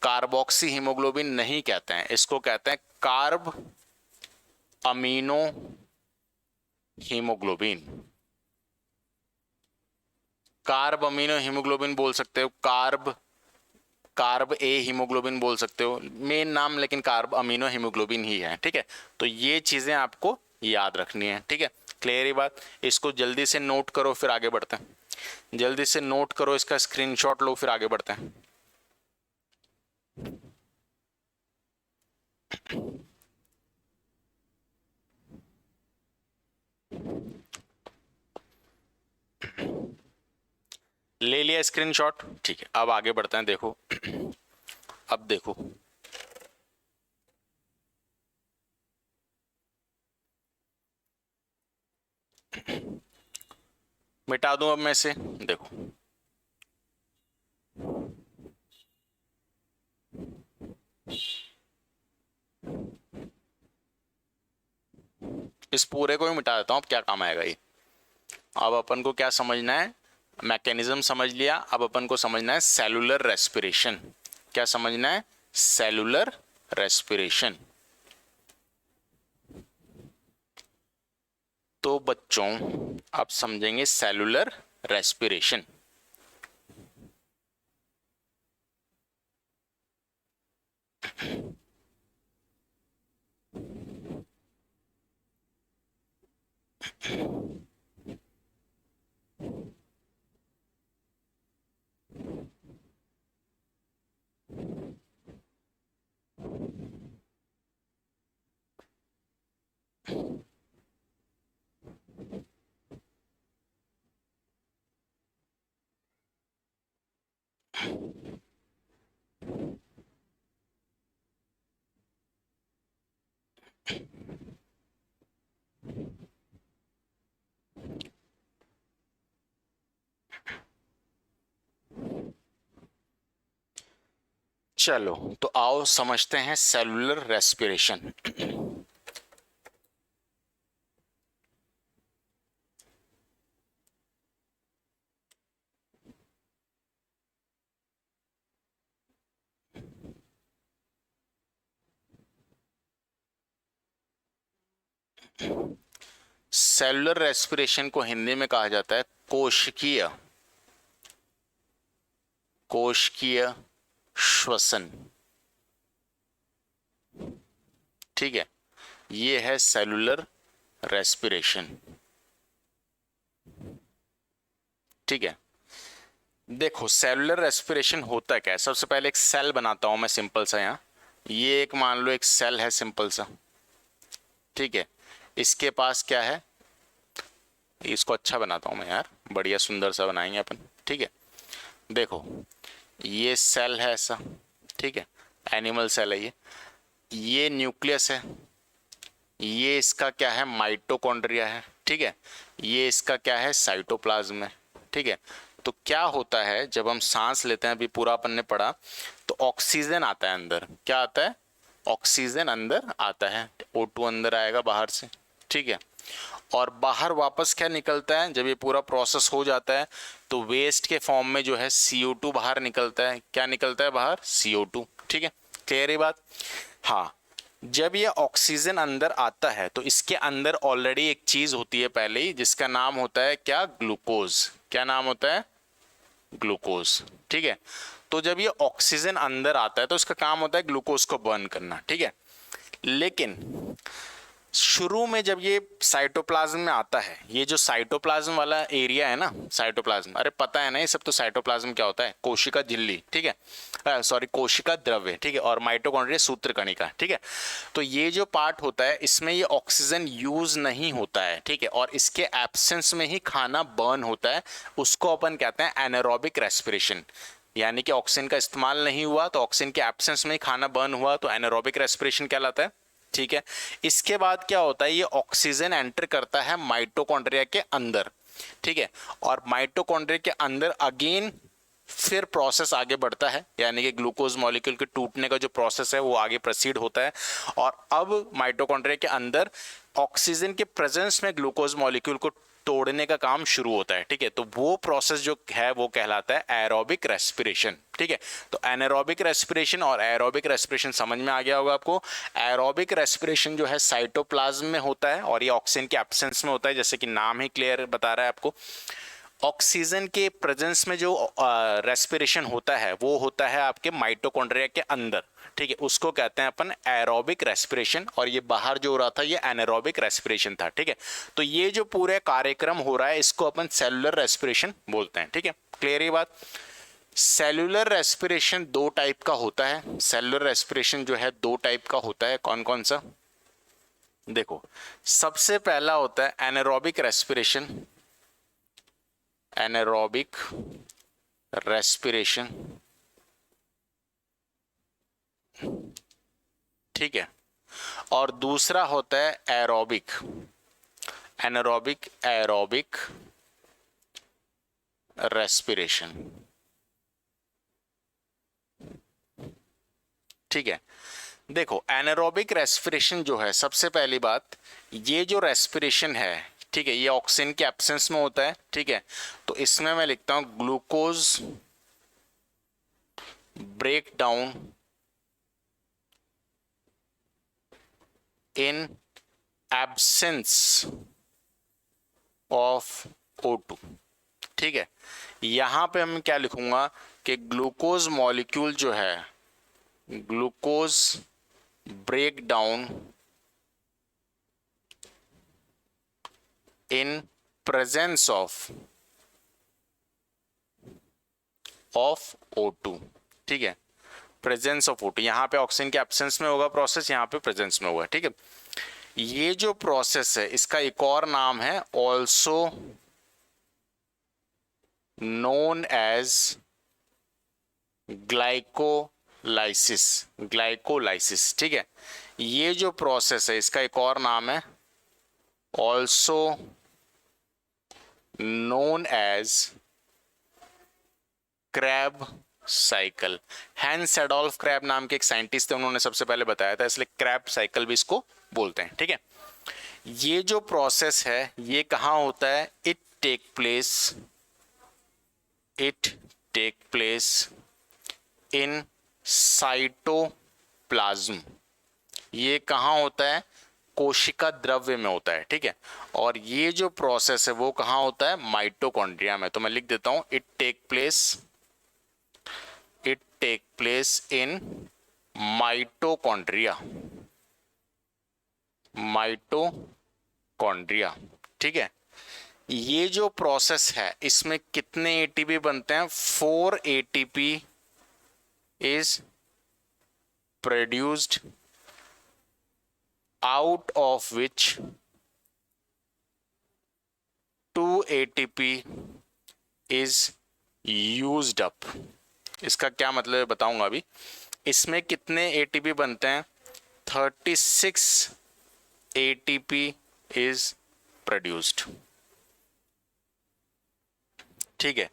कार्बोक्सी हीमोग्लोबिन नहीं कहते हैं, इसको कहते हैं carb amino haemoglobin. Carb amino haemoglobin बोल सकते हो, कार्ब कार्ब ए हीमोग्लोबिन बोल सकते हो, मेन नाम लेकिन कार्ब अमीनो हीमोग्लोबिन ही है। ठीक है, तो ये चीजें आपको याद रखनी है। ठीक है, क्लियर ही बात। इसको जल्दी से नोट करो, फिर आगे बढ़ते हैं। जल्दी से नोट करो, इसका स्क्रीनशॉट लो, फिर आगे बढ़ते हैं। ले लिया स्क्रीनशॉट, ठीक है, अब आगे बढ़ते हैं। देखो अब देखो, मिटा दूं अब मैं से, देखो इस पूरे को ही मिटा देता हूं। अब क्या काम आएगा ये। अब अपन को क्या समझना है, मैकेनिज्म समझ लिया। अब अपन को समझना है सेलुलर रेस्पिरेशन। क्या समझना है, सेलुलर रेस्पिरेशन। तो बच्चों आप समझेंगे सेलुलर रेस्पिरेशन। चलो तो आओ समझते हैं सेलुलर रेस्पिरेशन। सेलुलर रेस्पिरेशन को हिंदी में कहा जाता है कोशिकीय कोशिकीय श्वसन। ठीक है, ये है सेलुलर रेस्पिरेशन। ठीक है, देखो सेलुलर रेस्पिरेशन होता क्या है। सबसे पहले एक सेल बनाता हूं मैं सिंपल सा। यहाँ ये एक मान लो एक सेल है सिंपल सा। ठीक है, इसके पास क्या है, इसको अच्छा बनाता हूं मैं यार, बढ़िया सुंदर सा बनाएंगे अपन। ठीक है, देखो ये सेल है ऐसा। ठीक है, एनिमल सेल है ये न्यूक्लियस है। ये इसका क्या है, माइटोकॉन्ड्रिया है। ठीक है, ये इसका क्या है, साइटोप्लाज्म है। ठीक है, तो क्या होता है जब हम सांस लेते हैं, अभी पूरा अपन ने पढ़ा, तो ऑक्सीजन आता है अंदर। क्या आता है, ऑक्सीजन अंदर आता है। O2 अंदर आएगा बाहर से। ठीक है, और बाहर वापस क्या निकलता है, जब ये पूरा प्रोसेस हो जाता है तो वेस्ट के फॉर्म में जो है CO2 बाहर निकलता है। क्या निकलता है बाहर, CO2। ठीक है, क्लियर है बात। हाँ, जब ये ऑक्सीजन अंदर आता है तो इसके अंदर ऑलरेडी एक चीज होती है पहले ही, जिसका नाम होता है क्या, ग्लूकोज। क्या नाम होता है, ग्लूकोज। ठीक है, तो जब ये ऑक्सीजन अंदर आता है तो इसका काम होता है ग्लूकोज को बर्न करना। ठीक है, लेकिन शुरू में जब ये साइटोप्लाज्म में आता है, ये जो साइटोप्लाज्म वाला एरिया है ना, साइटोप्लाज्म, अरे पता है ना ये सब तो। साइटोप्लाज्म क्या होता है, कोशिका झिल्ली। ठीक है, सॉरी कोशिका द्रव्य। ठीक है, और माइटोकॉन्ड्रिया सूत्र कणिका। ठीक है, तो ये जो पार्ट होता है इसमें ये ऑक्सीजन यूज नहीं होता है। ठीक है, और इसके एब्सेंस में ही खाना बर्न होता है। उसको अपन कहते हैं एनारोबिक रेस्पिरेशन। यानी कि ऑक्सीजन का इस्तेमाल नहीं हुआ तो ऑक्सीजन के एब्सेंस में ही खाना बर्न हुआ, तो एनारोबिक रेस्पिरेशन कहलाता है। ठीक है, इसके बाद क्या होता है, ये ऑक्सीजन एंटर करता है माइटोकॉन्ड्रिया के अंदर। ठीक है, और माइटोकॉन्ड्रिया के अंदर अगेन फिर प्रोसेस आगे बढ़ता है, यानी कि ग्लूकोज मॉलिक्यूल के टूटने का जो प्रोसेस है वो आगे प्रोसीड होता है। और अब माइटोकॉन्ड्रिया के अंदर ऑक्सीजन के प्रेजेंस में ग्लूकोज मॉलिक्यूल को तोड़ने का काम शुरू होता है, ठीक है। तो वो प्रोसेस जो है वो कहलाता है एरोबिक रेस्पिरेशन, ठीक है। तो एनारोबिक रेस्पिरेशन और एरोबिक रेस्पिरेशन समझ में आ गया होगा आपको। एरोबिक रेस्पिरेशन जो है साइटोप्लाज्म में होता है और ये ऑक्सीजन के एब्सेंस में होता है, जैसे कि नाम ही क्लियर बता रहा है आपको। ऑक्सीजन के प्रेजेंस में जो रेस्पिरेशन होता है वो होता है आपके माइटोकॉन्ड्रिया के अंदर, ठीक है। उसको कहते हैं अपन एरोबिक रेस्पिरेशन, और ये बाहर जो हो रहा था ये एनारोबिक रेस्पिरेशन था, ठीक है। तो ये जो पूरे कार्यक्रम हो रहा है इसको अपन सेलुलर रेस्पिरेशन बोलते हैं, ठीक है। क्लियर ये बात। सेलुलर रेस्पिरेशन दो टाइप का होता है। सेलुलर रेस्पिरेशन जो है दो टाइप का होता है। कौन कौन सा? देखो, सबसे पहला होता है एनारोबिक रेस्पिरेशन। एनारोबिक रेस्पिरेशन, ठीक है। और दूसरा होता है एरोबिक। एनारोबिक एरोबिक रेस्पिरेशन, ठीक है। देखो, एनारोबिक रेस्पिरेशन जो है, सबसे पहली बात, ये जो रेस्पिरेशन है, ठीक है, ये ऑक्सीजन के एब्सेंस में होता है, ठीक है। तो इसमें मैं लिखता हूं glucose break down in absence of O2, ठीक है। यहां पे हम क्या लिखूंगा कि ग्लूकोज मॉलिक्यूल जो है, glucose break down in presence of O2, ठीक है। प्रेजेंस ऑफ O2, यहां पे ऑक्सीजन के एब्सेंस में होगा प्रोसेस, यहां पे प्रेजेंस में होगा, ठीक है। ये जो प्रोसेस है इसका एक और नाम है also known as glycolysis. Glycolysis, ठीक है। ये जो प्रोसेस है इसका एक और नाम है also known as Krebs cycle. Hans Adolf Krebs नाम के एक साइंटिस्ट थे, उन्होंने सबसे पहले बताया था, इसलिए क्रैब साइकिल भी इसको बोलते हैं, ठीक है। ये जो प्रोसेस है ये कहां होता है? It take place in cytoplasm. ये कहां होता है? कोशिका द्रव्य में होता है, ठीक है। और ये जो प्रोसेस है वो कहां होता है? माइटोकॉन्ड्रिया में। तो मैं लिख देता हूं it take place in mitochondria, ठीक है। ये जो प्रोसेस है इसमें कितने एटीपी बनते हैं? 4 ATP is produced, out of which 2 ATP is used up। इसका क्या मतलब है बताऊंगा अभी। इसमें कितने ATP बनते हैं? 36 ATP is produced, ठीक है।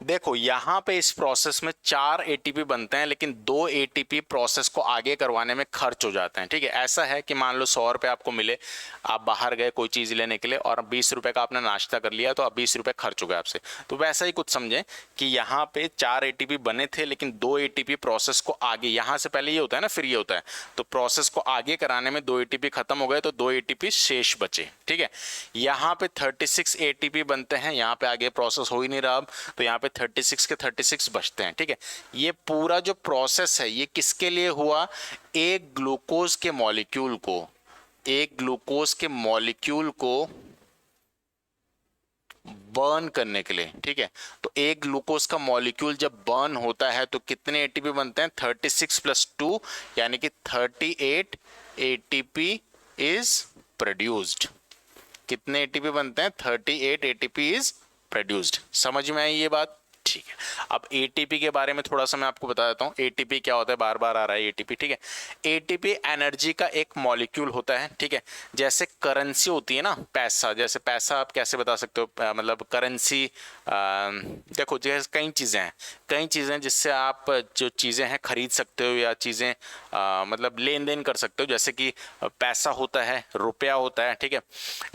देखो, यहां पे इस प्रोसेस में 4 एटीपी बनते हैं, लेकिन 2 एटीपी प्रोसेस को आगे करवाने में खर्च हो जाते हैं, ठीक है। ऐसा है कि मान लो 100 रुपये आपको मिले, आप बाहर गए कोई चीज़ लेने के लिए और 20 रुपये का आपने नाश्ता कर लिया, तो अब 20 रुपये खर्च हो गए आपसे। तो वैसा ही कुछ समझें कि यहाँ पे 4 एटीपी बने थे, लेकिन 2 एटीपी प्रोसेस को आगे, यहाँ से पहले ये होता है ना, फिर ये होता है, तो प्रोसेस को आगे कराने में 2 एटीपी खत्म हो गए, तो 2 एटीपी शेष बचे, ठीक है। यहाँ पे 36 एटीपी बनते हैं, यहाँ पे आगे प्रोसेस हो ही नहीं रहा अब, तो यहाँ पे 36 के 36 बचते हैं, ठीक है। ये पूरा जो प्रोसेस है ये किसके लिए हुआ? एक ग्लूकोज के मॉलिक्यूल को बर्न करने के लिए, ठीक है। तो एक ग्लूकोज का मॉलिक्यूल जब बर्न होता है तो कितने एटीपी बनते हैं? 36 + 2 यानी कि 38 एटीपी इज प्रोड्यूस्ड। कितने एटीपी बनते हैं? 38 एटीपी इज प्रोड्यूस्ड। समझ में आई ये बात? ठीक है, अब एटीपी के बारे में थोड़ा सा मैं आपको बता देता हूँ। एटीपी क्या होता है, बार बार आ रहा है एटीपी, ठीक है। एटीपी एनर्जी का एक मॉलिक्यूल होता है, ठीक है। जैसे करेंसी होती है ना, पैसा, जैसे पैसा आप कैसे बता सकते हो, मतलब करेंसी, देखो जैसे कई चीज़ें जिससे आप जो चीज़ें हैं खरीद सकते हो या चीज़ें मतलब लेन देन कर सकते हो, जैसे कि पैसा होता है, रुपया होता है, ठीक है।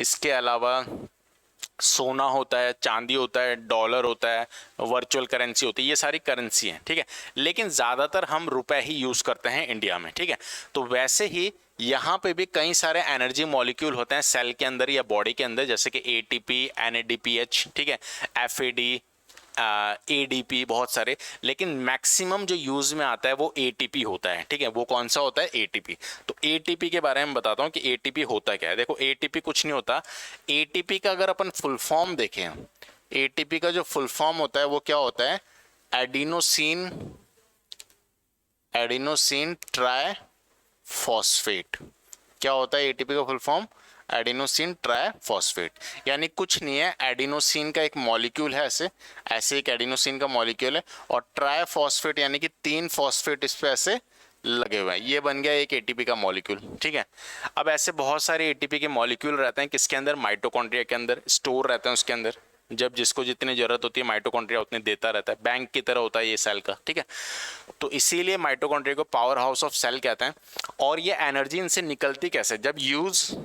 इसके अलावा सोना होता है, चांदी होता है, डॉलर होता है, वर्चुअल करेंसी होती है, ये सारी करेंसी हैं, ठीक है। लेकिन ज़्यादातर हम रुपए ही यूज़ करते हैं इंडिया में, ठीक है। तो वैसे ही यहाँ पे भी कई सारे एनर्जी मॉलिक्यूल होते हैं सेल के अंदर या बॉडी के अंदर, जैसे कि एटीपी, एनएडीपीएच, ठीक है, एफएडी, एडीपी, बहुत सारे। लेकिन मैक्सिमम जो यूज में आता है वो एटीपी होता है, ठीक है। वो कौन सा होता है, एटीपी। तो एटीपी के बारे में बताता हूँ कि एटीपी होता क्या है। देखो एटीपी कुछ नहीं होता। एटीपी का अगर अपन फुल फॉर्म देखें, एटीपी का जो फुल फॉर्म होता है वो क्या होता है, एडिनोसिन एडिनोसिन ट्राई फॉस्फेट। क्या होता है एटीपी का फुल फॉर्म, एडिनोसिन ट्राइफॉस्फेट। यानी कुछ नहीं है, एडिनोसिन का एक मॉलिक्यूल है, ऐसे ऐसे एक एडिनोसिन का मॉलिक्यूल है, और ट्राइफॉस्फेट यानी कि 3 फॉस्फेट इस पे ऐसे लगे हुए हैं, ये बन गया एक एटीपी का मॉलिक्यूल, ठीक है। अब ऐसे बहुत सारे एटीपी के मॉलिक्यूल रहते हैं, किसके अंदर, माइटोकॉन्ड्रिया के अंदर स्टोर रहते हैं, उसके अंदर जब जिसको जितनी जरूरत होती है माइटोकॉन्ड्रिया उतनी देता रहता है, बैंक की तरह होता है ये सेल का, ठीक है। तो इसीलिए माइटोकॉन्ड्रिया को पावर हाउस ऑफ सेल कहते हैं। और ये एनर्जी इनसे निकलती कैसे, जब यूज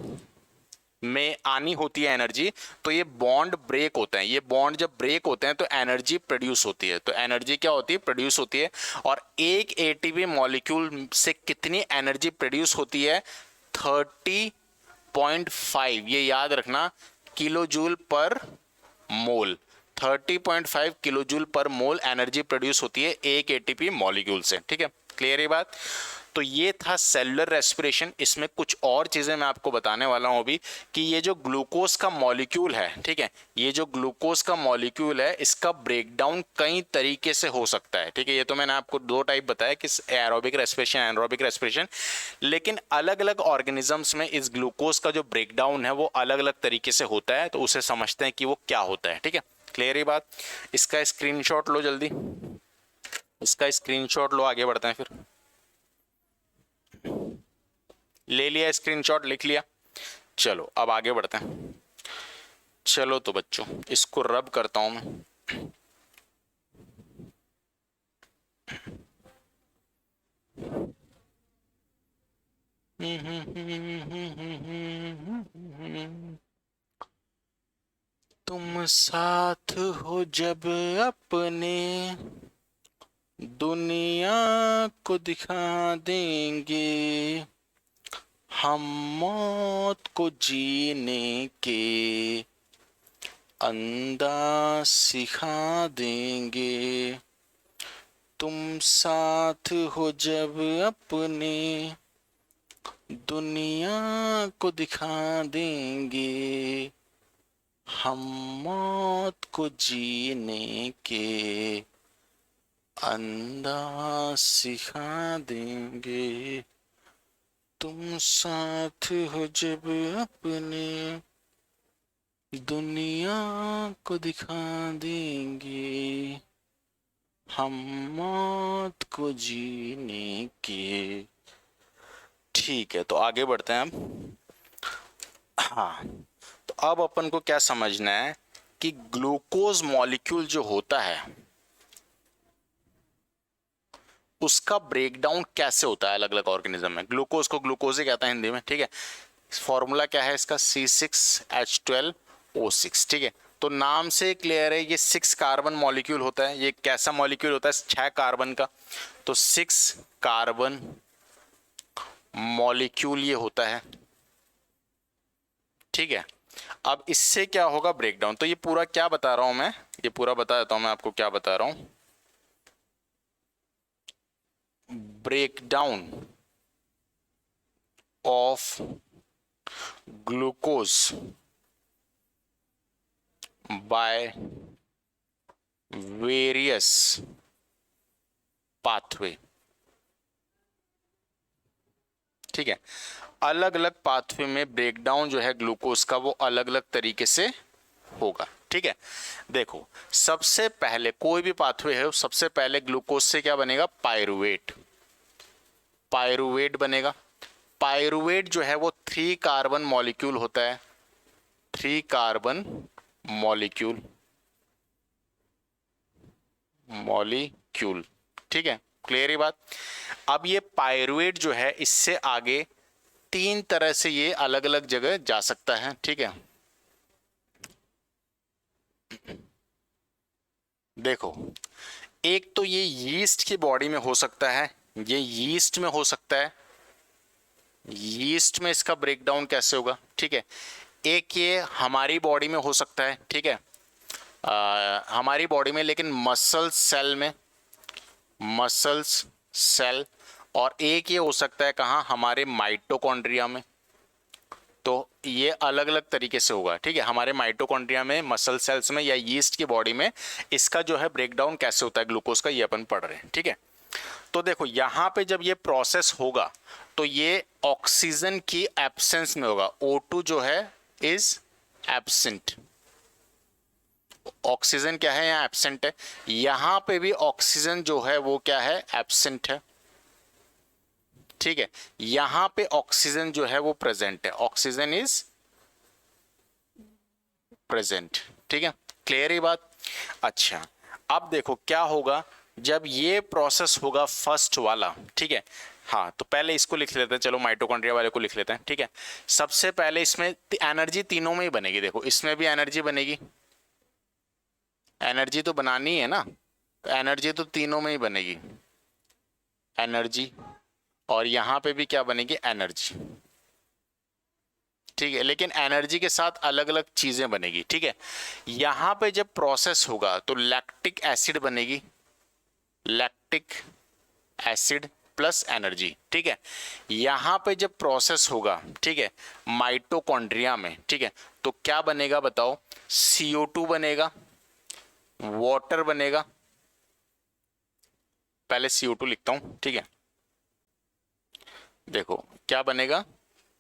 में आनी होती है एनर्जी, तो ये बॉन्ड ब्रेक होते हैं। ये बॉन्ड जब ब्रेक होते हैं तो एनर्जी प्रोड्यूस होती है। तो एनर्जी क्या होती है, प्रोड्यूस होती है। और एक एटीपी मॉलिक्यूल से कितनी एनर्जी प्रोड्यूस होती है, 30.5, ये याद रखना, किलो जूल पर मोल। 30.5 किलो जूल पर मोल एनर्जी प्रोड्यूस होती है एक एटीपी मॉलिक्यूल से, ठीक है। क्लियर ये बात। तो ये था सेलुलर रेस्पिरेशन। इसमें कुछ और चीजें मैं आपको बताने वाला हूं अभी, कि ये जो ग्लूकोज का मॉलिक्यूल है, ठीक है, ये जो ग्लूकोज का मॉलिक्यूल है इसका ब्रेकडाउन कई तरीके से हो सकता है, ठीक है। ये तो मैंने आपको 2 टाइप बताया कि एरोबिक रेस्पिरेशन, एनारोबिक रेस्पिरेशन। लेकिन अलग अलग ऑर्गेनिजम्स में इस ग्लूकोज का जो ब्रेकडाउन है वो अलग अलग तरीके से होता है, तो उसे समझते हैं कि वो क्या होता है, ठीक है। क्लियर ये बात। इसका स्क्रीनशॉट लो जल्दी, इसका स्क्रीनशॉट लो, आगे बढ़ते हैं फिर। ले लिया स्क्रीनशॉट, लिख लिया, चलो अब आगे बढ़ते हैं। चलो तो बच्चों इसको रब करता हूं मैं। तुम साथ हो जब अपने, दुनिया को दिखा देंगे, हम मौत को जीने के अंदाज सिखा देंगे। तुम साथ हो जब अपने, दुनिया को दिखा देंगे, हम मौत को जीने के अंदाज सिखा देंगे। तुम साथ हो जब अपने, दुनिया को दिखा देंगे, हम मौत को जीने के। ठीक है, तो आगे बढ़ते हैं अब। हाँ, तो अब अपन को क्या समझना है कि ग्लूकोज मॉलिक्यूल जो होता है उसका ब्रेकडाउन कैसे होता है अलग अलग ऑर्गेनिज्म में। ग्लूकोज को ग्लूकोज ही कहते हैं हिंदी में, ठीक है। फॉर्मूला क्या है इसका, C6H12O6, ठीक है। तो नाम से क्लियर है, ये 6 कार्बन मॉलिक्यूल होता है। ये कैसा मॉलिक्यूल होता है, 6 कार्बन का। तो 6 कार्बन मॉलिक्यूल ये होता है, ठीक है। अब इससे क्या होगा, ब्रेकडाउन। तो ये पूरा क्या बता रहा हूं मैं, ये पूरा बता देता हूं मैं आपको क्या बता रहा हूं। Breakdown of glucose by various pathway, ठीक है। अलग अलग पाथवे में ब्रेकडाउन जो है ग्लूकोज का वो अलग अलग तरीके से होगा, ठीक है। देखो सबसे पहले कोई भी पाथवे है, सबसे पहले ग्लूकोज से क्या बनेगा, पायरुवेट, पायरुवेट बनेगा। पायरुवेट जो है वो 3 कार्बन मॉलिक्यूल होता है, 3 कार्बन मॉलिक्यूल, मॉलिक्यूल, ठीक है, क्लियर ये बात। अब ये पायरुवेट जो है इससे आगे 3 तरह से ये अलग अलग जगह जा सकता है, ठीक है। देखो एक तो ये यीस्ट की बॉडी में हो सकता है, ये यीस्ट में हो सकता है, यीस्ट में इसका ब्रेकडाउन कैसे होगा, ठीक है। एक ये हमारी बॉडी में हो सकता है, ठीक है, हमारी बॉडी में, लेकिन मसल सेल में, मसल्स सेल। और एक ये हो सकता है कहाँ, हमारे माइटोकॉन्ड्रिया में। तो ये अलग अलग तरीके से होगा, ठीक है, हमारे माइटोकॉन्ड्रिया में, मसल सेल्स में, या यीस्ट की बॉडी में इसका जो है ब्रेकडाउन कैसे होता है ग्लूकोज का, ये अपन पढ़ रहे हैं, ठीक है। तो देखो यहाँ पे जब ये प्रोसेस होगा तो ये ऑक्सीजन की एब्सेंस में होगा, O2 जो है इज एब्सेंट, ऑक्सीजन क्या है यहाँ एब्सेंट है, यहां पे भी ऑक्सीजन जो है वो क्या है, एब्सेंट है, ठीक है। यहां पे ऑक्सीजन जो है वो प्रेजेंट है, ऑक्सीजन इज प्रेजेंट, ठीक है, क्लियर ये बात। अच्छा अब देखो क्या होगा जब ये प्रोसेस होगा फर्स्ट वाला, ठीक है। हाँ तो पहले इसको लिख लेते हैं, चलो माइटोकॉन्ड्रिया वाले को लिख लेते हैं, ठीक है। सबसे पहले इसमें एनर्जी तीनों में ही बनेगी, देखो इसमें भी एनर्जी बनेगी, एनर्जी तो बनानी है ना, तो एनर्जी तो तीनों में ही बनेगी, एनर्जी, और यहां पे भी क्या बनेगी, एनर्जी, ठीक है। लेकिन एनर्जी के साथ अलग अलग चीजें बनेगी, ठीक है। यहां पे जब प्रोसेस होगा तो लैक्टिक एसिड बनेगी, लैक्टिक एसिड प्लस एनर्जी, ठीक है। यहां पे जब प्रोसेस होगा, ठीक है, माइटोकॉन्ड्रिया में, ठीक है, तो क्या बनेगा बताओ, CO2 बनेगा, वाटर बनेगा, पहले CO2 लिखता हूं, ठीक है। देखो क्या बनेगा,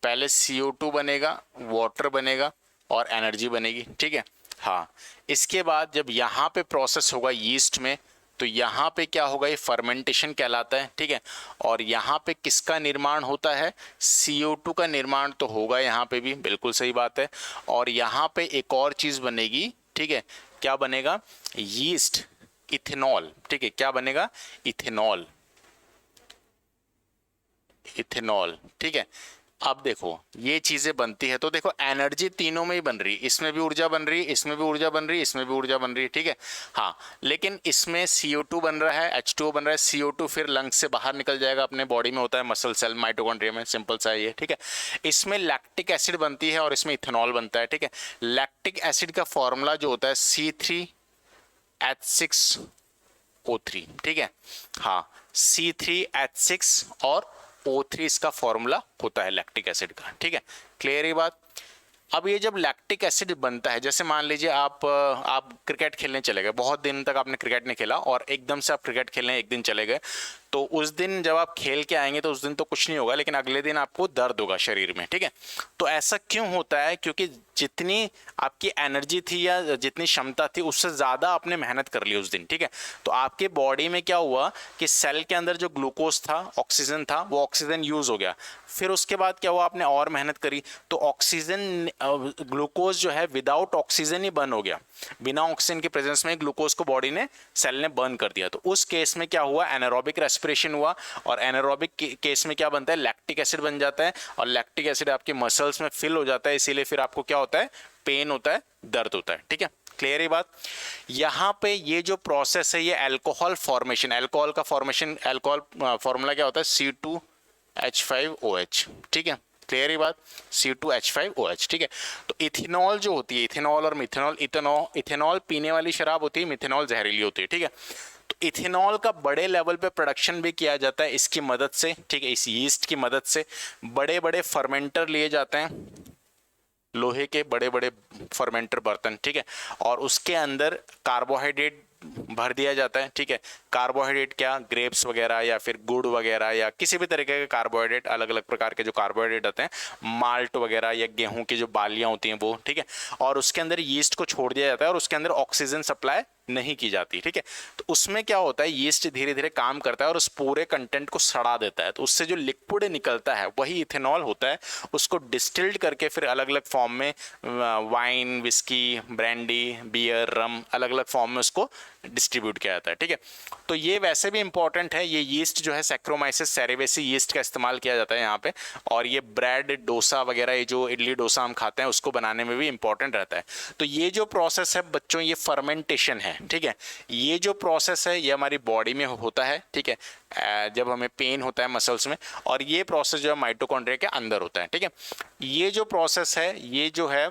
पहले CO2 बनेगा, वाटर बनेगा और एनर्जी बनेगी, ठीक है। हाँ इसके बाद जब यहाँ पे प्रोसेस होगा यीस्ट में, तो यहाँ पे क्या होगा, ये फर्मेंटेशन कहलाता है, ठीक है। और यहाँ पे किसका निर्माण होता है, CO2 का निर्माण तो होगा यहाँ पे भी, बिल्कुल सही बात है। और यहाँ पे एक और चीज बनेगी, ठीक है, क्या बनेगा, यीस्ट, इथेनॉल, ठीक है, क्या बनेगा, इथेनॉल, इथेनॉल, ठीक है। अब देखो ये चीजें बनती है, तो देखो एनर्जी तीनों में ही बन रही, इसमें भी ऊर्जा बन रही, इसमें भी ऊर्जा बन रही, इसमें भी ऊर्जा बन रही, ठीक है। हाँ लेकिन इसमें CO2 बन रहा है, H2O बन रहा है, CO2 फिर लंग्स से बाहर निकल जाएगा, अपने बॉडी में होता है मसल सेल माइटोकॉन्ड्रिया में, सिंपल सा ये, ठीक है। इसमें लैक्टिक एसिड बनती है और इसमें इथेनॉल बनता है, ठीक है। लैक्टिक एसिड का फॉर्मूला जो होता है C3H6O3, ठीक है। हाँ C3H6 और O3 इसका फॉर्मूला होता है लैक्टिक एसिड का, ठीक है, क्लियर ये बात। अब ये जब लैक्टिक एसिड बनता है, जैसे मान लीजिए आप क्रिकेट खेलने चले गए, बहुत दिन तक आपने क्रिकेट नहीं खेला और एकदम से आप क्रिकेट खेलने एक दिन चले गए, तो उस दिन जब आप खेल के आएंगे तो उस दिन तो कुछ नहीं होगा, लेकिन अगले दिन आपको दर्द होगा शरीर में, ठीक है। तो ऐसा क्यों होता है, क्योंकि जितनी आपकी एनर्जी थी या जितनी क्षमता थी उससे ज़्यादा आपने मेहनत कर ली उस दिन, ठीक है। तो आपके बॉडी में क्या हुआ कि सेल के अंदर जो ग्लूकोज था, ऑक्सीजन था, वो ऑक्सीजन यूज हो गया, फिर उसके बाद क्या हुआ, आपने और मेहनत करी तो ऑक्सीजन, ग्लूकोज जो है विदाउट ऑक्सीजन ही बर्न हो गया, बिना ऑक्सीजन के प्रेजेंस में ग्लूकोज को बॉडी ने, सेल ने बर्न कर दिया। तो उस केस में क्या हुआ, एनारोबिक रेस्पिरेशन हुआ, और एनारोबिक केस में क्या बनता है, लैक्टिक एसिड बन जाता है, और लैक्टिक एसिड आपके मसल्स में फिल हो जाता है, इसीलिए फिर आपको क्या होता है, पेन होता है, दर्द होता है, ठीक है, क्लियर ये बात। यहां पे ये जो प्रोसेस है ये अल्कोहल फॉर्मेशन, अल्कोहल का फॉर्मेशन, अल्कोहल फॉर्मूला क्या होता है, C2H5OH, ठीक है, क्लियर ये बात, C2H5OH, ठीक है। तो इथेनॉल जो होती है, इथेनॉल और मिथेनॉल, इथेनॉल पीने वाली शराब होती है, मिथेनॉल जहरीली होती है, ठीक है। तो इथेनॉल का बड़े लेवल पे प्रोडक्शन भी किया जाता है इसकी मदद से, ठीक है, इस यीस्ट की मदद से। बड़े बड़े फर्मेंटर लिए जाते हैं, लोहे के बड़े बड़े फर्मेंटर बर्तन, ठीक है, और उसके अंदर कार्बोहाइड्रेट भर दिया जाता है, ठीक है। कार्बोहाइड्रेट क्या, ग्रेप्स वगैरह या फिर गुड़ वगैरह या किसी भी तरीके के कार्बोहाइड्रेट, अलग अलग प्रकार के जो कार्बोहाइड्रेट होते हैं, माल्ट वगैरह या गेहूं की जो बालियां होती हैं वो, ठीक है। और उसके अंदर यीस्ट को छोड़ दिया जाता है और उसके अंदर ऑक्सीजन सप्लाई नहीं की जाती, ठीक है। तो उसमें क्या होता है, यीस्ट धीरे धीरे काम करता है और उस पूरे कंटेंट को सड़ा देता है, तो उससे जो लिक्विड निकलता है वही इथेनॉल होता है। उसको डिस्टिल्ड करके फिर अलग अलग फॉर्म में वाइन, विस्की, ब्रांडी, बियर, रम, अलग अलग फॉर्म में उसको डिस्ट्रीब्यूट किया जाता है, ठीक है। तो ये वैसे भी इंपॉर्टेंट है, ये यीस्ट जो है सैक्रोमाइसिस सेरेवेसी यीस्ट का इस्तेमाल किया जाता है यहाँ पे। और ये ब्रेड, डोसा वगैरह, ये जो इडली डोसा हम खाते हैं उसको बनाने में भी इंपॉर्टेंट रहता है। तो ये जो प्रोसेस है बच्चों, ये फर्मेंटेशन है, ठीक है। ये जो प्रोसेस है ये हमारी बॉडी में होता है, ठीक है, जब हमें पेन होता है मसल्स में, और ये प्रोसेस जो है माइटोकॉन्ड्रिया के अंदर होता है, ठीक है। ये जो प्रोसेस है ये जो है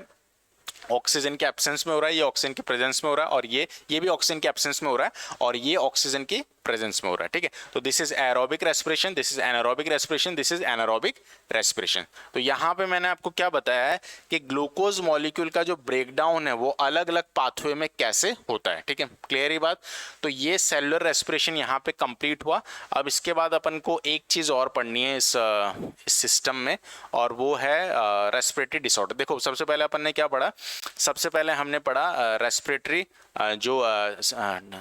ऑक्सीजन के एब्सेंस में हो रहा है, ये ऑक्सीजन के प्रेजेंस में हो रहा है, और ये भी ऑक्सीजन के एब्सेंस में हो रहा है, और ये ऑक्सीजन की प्रेजेंस में हो रहा है, ठीक है। तो this is aerobic respiration, this is anaerobic respiration, this is anaerobic respiration. तो यहाँ पे मैंने आपको क्या बताया है कि ग्लूकोज मॉलिक्यूल का जो ब्रेकडाउन है वो अलग अलग पाथवे में कैसे होता है, ठीक है। क्लियर ही बात। तो ये सेलुलर रेस्पिरेशन यहाँ पे कंप्लीट हुआ। अब इसके बाद अपन को एक चीज और पढ़नी है इस सिस्टम में, और वो है रेस्पिरेटरी डिसऑर्डर। देखो सबसे पहले अपन ने क्या पढ़ा, सबसे पहले हमने पढ़ा रेस्पिरेटरी जो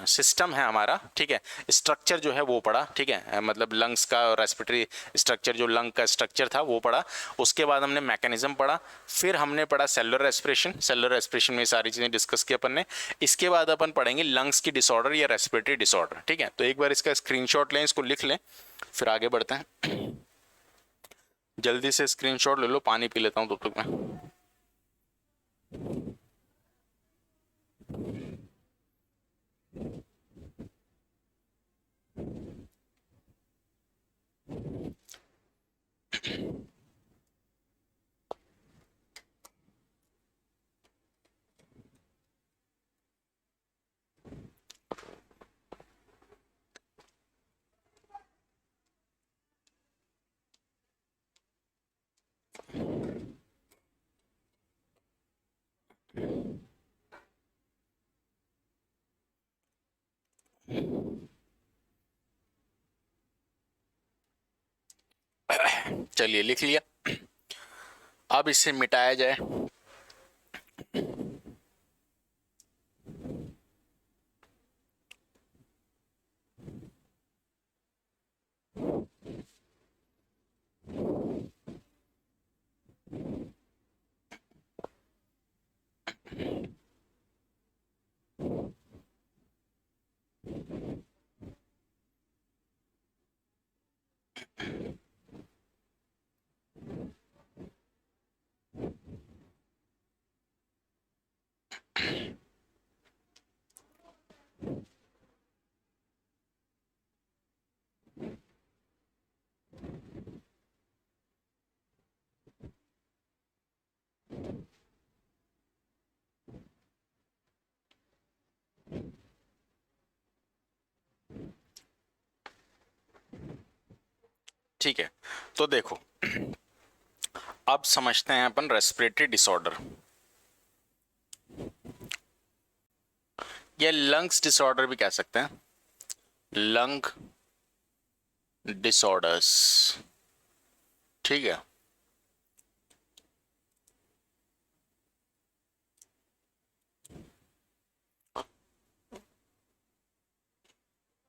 सिस्टम है हमारा, ठीक है, स्ट्रक्चर जो है वो पढ़ा, ठीक है, मतलब लंग्स का रेस्पिरेटरी स्ट्रक्चर, जो लंग का स्ट्रक्चर था वो पढ़ा। उसके बाद हमने मैकेनिज्म पढ़ा, फिर हमने पढ़ा सेलुलर रेस्पिरेशन। सेलुलर रेस्पिरेशन में सारी चीज़ें डिस्कस की अपन ने। इसके बाद अपन पढ़ेंगे लंग्स की डिसऑर्डर या रेस्पिरेटरी डिसऑर्डर, ठीक है। तो एक बार इसका स्क्रीनशॉट लें, इसको लिख लें, फिर आगे बढ़ते हैं। जल्दी से स्क्रीनशॉट ले लो, पानी पी लेता हूँ तब तक मैं। चलिए लिख लिया, अब इसे मिटाया जाए। ठीक है, तो देखो अब समझते हैं अपन रेस्पिरेटरी डिसऑर्डर या लंग्स डिसऑर्डर भी कह सकते हैं, लंग डिसऑर्डर्स, ठीक है।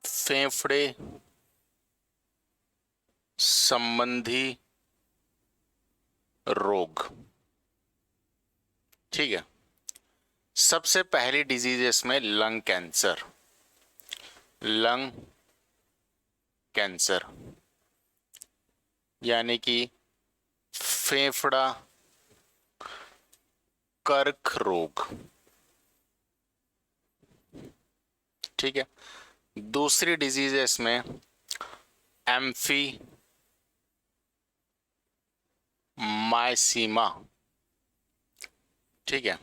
फेफड़े संबंधी रोग, ठीक है। सबसे पहली डिजीज है इसमें लंग कैंसर, लंग कैंसर यानी कि फेफड़ा कर्क रोग, ठीक है। दूसरी डिजीज है इसमें एम्फी माइसीमा, ठीक है।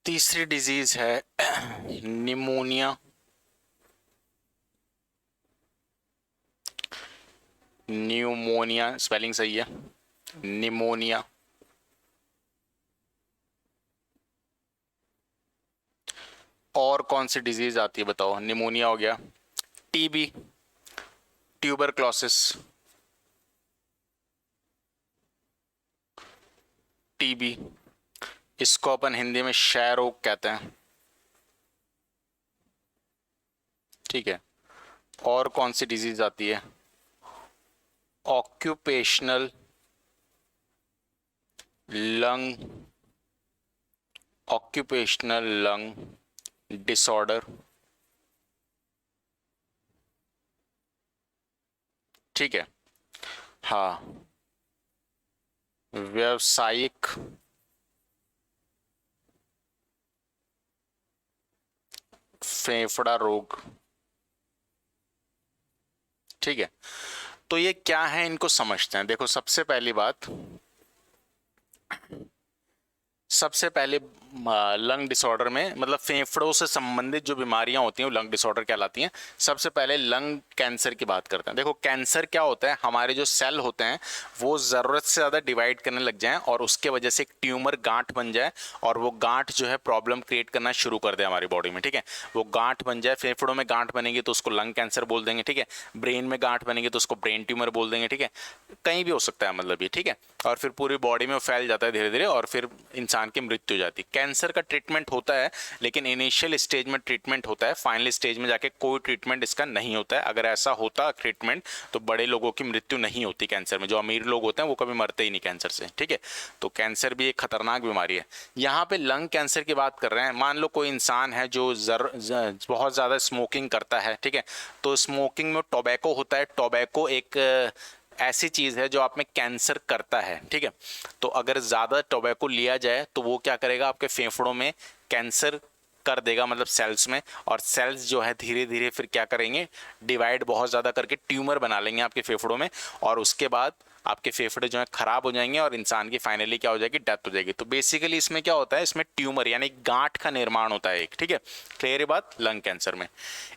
तीसरी डिजीज है निमोनिया न्यूमोनिया स्पेलिंग सही है, निमोनिया। और कौन सी डिजीज आती है बताओ? निमोनिया हो गया, टीबी, ट्यूबरक्लोसिस, टीबी, इसको अपन हिंदी में क्षय रोग कहते हैं, ठीक है। और कौन सी डिजीज आती है? Occupational lung, occupational lung disorder, ठीक है। हाँ, व्यावसायिक फेफड़ा रोग, ठीक है। तो ये क्या है, इनको समझते हैं। देखो, सबसे पहली बात, सबसे पहले लंग डिसऑर्डर में, मतलब फेफड़ों से संबंधित जो बीमारियां होती हैं वो लंग डिसऑर्डर कहलाती हैं। सबसे पहले लंग कैंसर की बात करते हैं। देखो, कैंसर क्या होता है, हमारे जो सेल होते हैं वो ज़रूरत से ज़्यादा डिवाइड करने लग जाएं और उसके वजह से एक ट्यूमर गांठ बन जाए और वो गांठ जो है प्रॉब्लम क्रिएट करना शुरू कर दे हमारी बॉडी में, ठीक है। वो गांठ बन जाए, फेफड़ों में गांठ बनेगी तो उसको लंग कैंसर बोल देंगे, ठीक है। ब्रेन में गांठ बनेगी तो उसको ब्रेन ट्यूमर बोल देंगे, ठीक है। कहीं भी हो सकता है मतलब ये, ठीक है। और फिर पूरी बॉडी में फैल जाता है धीरे धीरे और फिर इंसान की मृत्यु हो जाती है। कैंसर का ट्रीटमेंट होता है, लेकिन इनिशियल स्टेज में ट्रीटमेंट होता है, फाइनल स्टेज में जाके कोई ट्रीटमेंट इसका नहीं होता है। अगर ऐसा होता ट्रीटमेंट तो बड़े लोगों की मृत्यु नहीं होती कैंसर में। जो अमीर लोग होते हैं वो कभी मरते ही नहीं कैंसर से, ठीक है। तो कैंसर भी एक खतरनाक बीमारी है। यहाँ पे लंग कैंसर की बात कर रहे हैं। मान लो कोई इंसान है जो बहुत ज़्यादा स्मोकिंग करता है, ठीक है। तो स्मोकिंग में टोबैको होता है। टोबैको एक ऐसी चीज़ है जो आप में कैंसर करता है, ठीक है। तो अगर ज़्यादा टोबैको लिया जाए तो वो क्या करेगा, आपके फेफड़ों में कैंसर कर देगा, मतलब सेल्स में। और सेल्स जो है धीरे धीरे फिर क्या करेंगे, डिवाइड बहुत ज़्यादा करके ट्यूमर बना लेंगे आपके फेफड़ों में और उसके बाद आपके फेफड़े जो है खराब हो जाएंगे और इंसान की फाइनली क्या हो जाएगी, डेथ हो जाएगी। तो बेसिकली इसमें क्या होता है, इसमें ट्यूमर यानी गांठ का निर्माण होता है एक, ठीक है। क्लियर है बात लंग कैंसर में।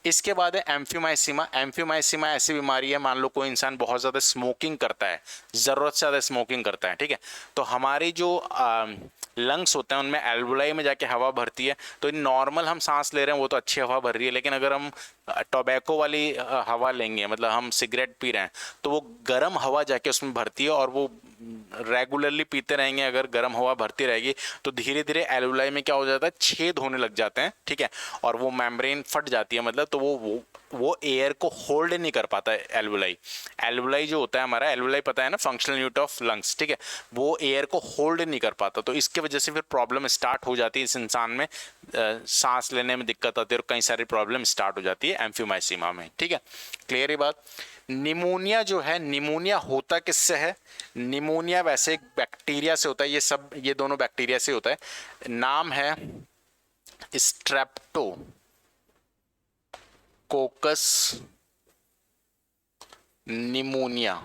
इसके बाद है एम्फीमाइसीमा। एम्फीमाइसीमा ऐसी बीमारी है, मान लो कोई इंसान बहुत ज़्यादा स्मोकिंग करता है, ज़रूरत से ज़्यादा स्मोकिंग करता है, ठीक है। तो हमारी जो लंग्स होते हैं उनमें एल्वुलाई में जाके हवा भरती है। तो नॉर्मल हम सांस ले रहे हैं वो तो अच्छी हवा भर रही है, लेकिन अगर हम टोबैको वाली हवा लेंगे, मतलब हम सिगरेट पी रहे हैं, तो वो गर्म हवा जाके उसमें भरती है और वो रेगुलरली पीते रहेंगे, अगर गर्म हवा भरती रहेगी तो धीरे धीरे एल्वुलाई में क्या हो जाता है, छेद होने लग जाते हैं, ठीक है। और वो मेम्ब्रेन फट जाती है, मतलब तो वो एयर को होल्ड नहीं कर पाता है एल्वुलाई। एल्वुलाई जो होता है हमारा, एल्वुलाई पता है ना, फंक्शनल यूनिट ऑफ लंग्स, ठीक है। वो एयर को होल्ड नहीं कर पाता, तो इसके वजह से फिर प्रॉब्लम स्टार्ट हो जाती है इस इंसान में। सांस लेने में दिक्कत आती है और कई सारी प्रॉब्लम स्टार्ट हो जाती है एम्फीमाइसीमा में, ठीक है। क्लियर है बात। निमोनिया जो है, निमोनिया होता किससे है? निमोनिया वैसे एक बैक्टीरिया से होता है, ये दोनों बैक्टीरिया से होता है। नाम है स्ट्रेप्टो कोकस निमोनिया,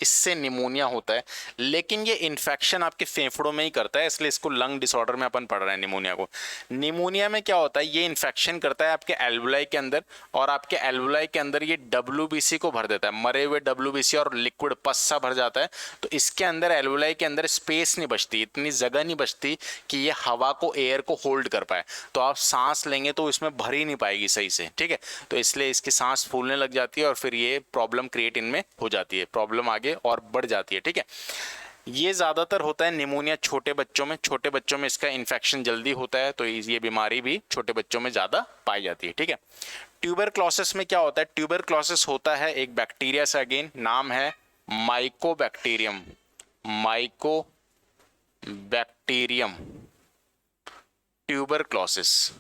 इससे निमोनिया होता है। लेकिन ये इन्फेक्शन आपके फेफड़ों में ही करता है, इसलिए इसको लंग डिसऑर्डर में अपन पढ़ रहे हैं निमोनिया को। निमोनिया में क्या होता है, ये इन्फेक्शन करता है आपके एल्वुलाई के अंदर और आपके एल्वुलाई के अंदर ये डब्ल्यूबीसी को भर देता है, मरे हुए डब्ल्यूबीसी और लिक्विड पस सा भर जाता है। तो इसके अंदर एल्वुलाई के अंदर स्पेस नहीं बचती, इतनी जगह नहीं बचती कि ये हवा को, एयर को होल्ड कर पाए। तो आप सांस लेंगे तो इसमें भर ही नहीं पाएगी सही से, ठीक है। तो इसलिए इसकी सांस फूलने लग जाती है और फिर ये प्रॉब्लम क्रिएट इनमें हो जाती है, प्रॉब्लम आगे और बढ़ जाती है, ठीक है। ये ज्यादातर होता है निमोनिया छोटे बच्चों में। छोटे बच्चों में इसका इन्फेक्शन जल्दी होता है, तो ये बीमारी भी छोटे बच्चों में ज्यादा पाई जाती है, ठीक है। ट्यूबरक्लोसिस में क्या होता है? ट्यूबरक्लोसिस होता है एक बैक्टीरिया से, अगेन नाम है Mycobacterium, Mycobacterium tuberculosis.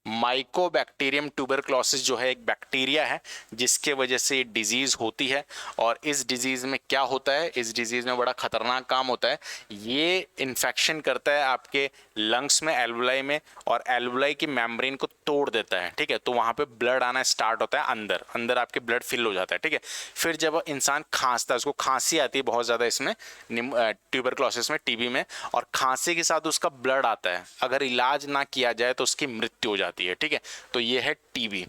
Mycobacterium tuberculosis जो है एक बैक्टीरिया है जिसके वजह से ये डिजीज होती है। और इस डिजीज में क्या होता है, इस डिजीज में बड़ा खतरनाक काम होता है। ये इन्फेक्शन करता है आपके लंग्स में, एल्वुलाई में, और एल्वुलाई की मेम्ब्रेन को तोड़ देता है, ठीक है। तो वहां पे ब्लड आना स्टार्ट होता है, अंदर अंदर आपके ब्लड फिल हो जाता है, ठीक है। फिर जब इंसान खांसता है, उसको खांसी आती है बहुत ज्यादा इसमें, ट्यूबरक्लोसिस में, टीबी में, और खांसी के साथ उसका ब्लड आता है। अगर इलाज ना किया जाए तो उसकी मृत्यु हो जाती है, ठीक है। तो ये है टीबी।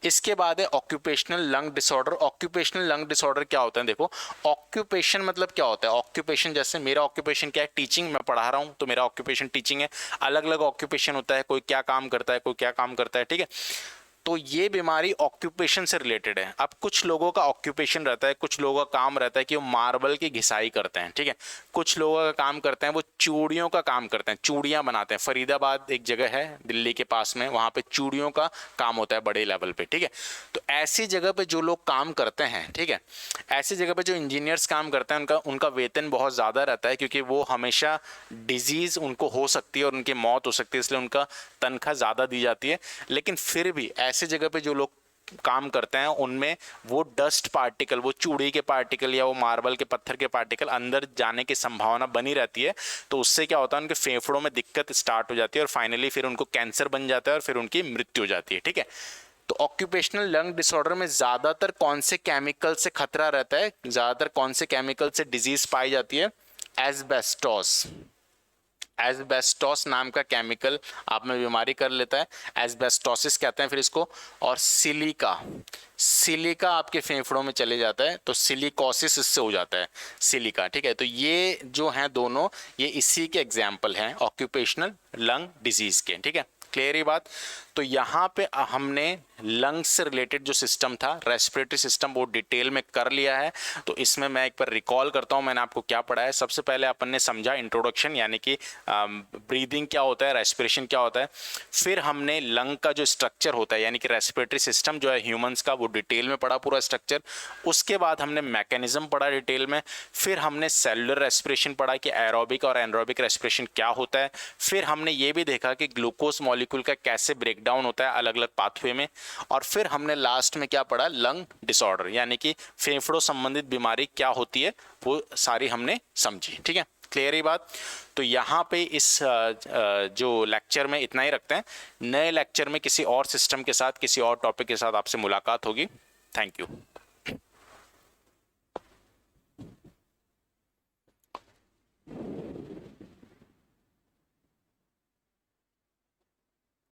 इसके बाद है occupational lung disorder. Occupational lung disorder क्या होता है? देखो, ऑक्यूपेशन मतलब क्या होता है? ऑक्यूपेशन, जैसे मेरा ऑक्यूपेशन क्या है? टीचिंग, मैं पढ़ा रहा हूँ तो मेरा ऑक्यूपेशन टीचिंग है। अलग अलग ऑक्यूपेशन होता है, कोई क्या काम करता है, कोई क्या काम करता है, ठीक है। तो ये बीमारी ऑक्यूपेशन से रिलेटेड है। अब कुछ लोगों का ऑक्यूपेशन रहता है, कुछ लोगों का काम रहता है कि वो मार्बल की घिसाई करते हैं, ठीक है। कुछ लोगों का काम करते हैं वो चूड़ियों का काम करते हैं, चूड़ियां बनाते हैं। फरीदाबाद एक जगह है दिल्ली के पास में, वहाँ पे चूड़ियों का काम होता है बड़े लेवल पे, ठीक है। तो ऐसी जगह पे जो लोग काम करते हैं, ठीक है, ऐसी जगह पे जो इंजीनियर्स काम करते हैं, उनका वेतन बहुत ज़्यादा रहता है, क्योंकि वो हमेशा डिजीज़ उनको हो सकती है और उनकी मौत हो सकती है, इसलिए उनका तनख्वाह ज़्यादा दी जाती है। लेकिन फिर भी ऐसी जगह पे जो लोग काम करते हैं उनमें वो डस्ट पार्टिकल, वो चूड़ी के पार्टिकल या वो मार्बल के पत्थर के पार्टिकल अंदर जाने की संभावना बनी रहती है। तो उससे क्या होता है, उनके फेफड़ों में दिक्कत स्टार्ट हो जाती है और फाइनली फिर उनको कैंसर बन जाता है और फिर उनकी मृत्यु हो जाती है, ठीक है। तो ऑक्यूपेशनल लंग डिसऑर्डर में ज़्यादातर कौन से केमिकल से खतरा रहता है? ज़्यादातर कौन से केमिकल से डिजीज पाई जाती है? एस्बेस्टोस। एस्बेस्टोस नाम का केमिकल आप में बीमारी कर लेता है, एस्बेस्टोसिस कहते हैं फिर इसको। और सिलिका, सिलिका आपके फेफड़ों में चले जाता है तो सिलिकोसिस इससे हो जाता है, सिलिका, ठीक है। तो ये जो हैं दोनों, ये इसी के एग्जाम्पल हैं ऑक्यूपेशनल लंग डिजीज के, ठीक है। क्लियर ये बात? तो यहाँ पे हमने लंग्स से रिलेटेड जो सिस्टम था, रेस्पिरेटरी सिस्टम, वो डिटेल में कर लिया है। तो इसमें मैं एक बार रिकॉल करता हूँ मैंने आपको क्या पढ़ा है। सबसे पहले अपन ने समझा इंट्रोडक्शन, यानी कि ब्रीदिंग क्या होता है, रेस्पिरेशन क्या होता है। फिर हमने लंग का जो स्ट्रक्चर होता है, यानी कि रेस्पिरेटरी सिस्टम जो है ह्यूमंस का, वो डिटेल में पढ़ा पूरा स्ट्रक्चर। उसके बाद हमने मैकेनिज्म पढ़ा डिटेल में। फिर हमने सेलुलर रेस्पिरेशन पढ़ा कि एरोबिक और एनरोबिक रेस्पिरेशन क्या होता है। फिर हमने ये भी देखा कि ग्लूकोज मॉलिक्यूल का कैसे ब्रेकडाउन होता है अलग अलग पाथवे में। और फिर हमने लास्ट में क्या पढ़ा? लंग डिसऑर्डर, यानी कि फेफड़ों संबंधित बीमारी क्या होती है, वो सारी हमने समझी, ठीक है। क्लियर ही बात? तो यहाँ पे इस जो लेक्चर में इतना ही रखते हैं। नए लेक्चर में किसी और सिस्टम के साथ, किसी और टॉपिक के साथ आपसे मुलाकात होगी। Thank you.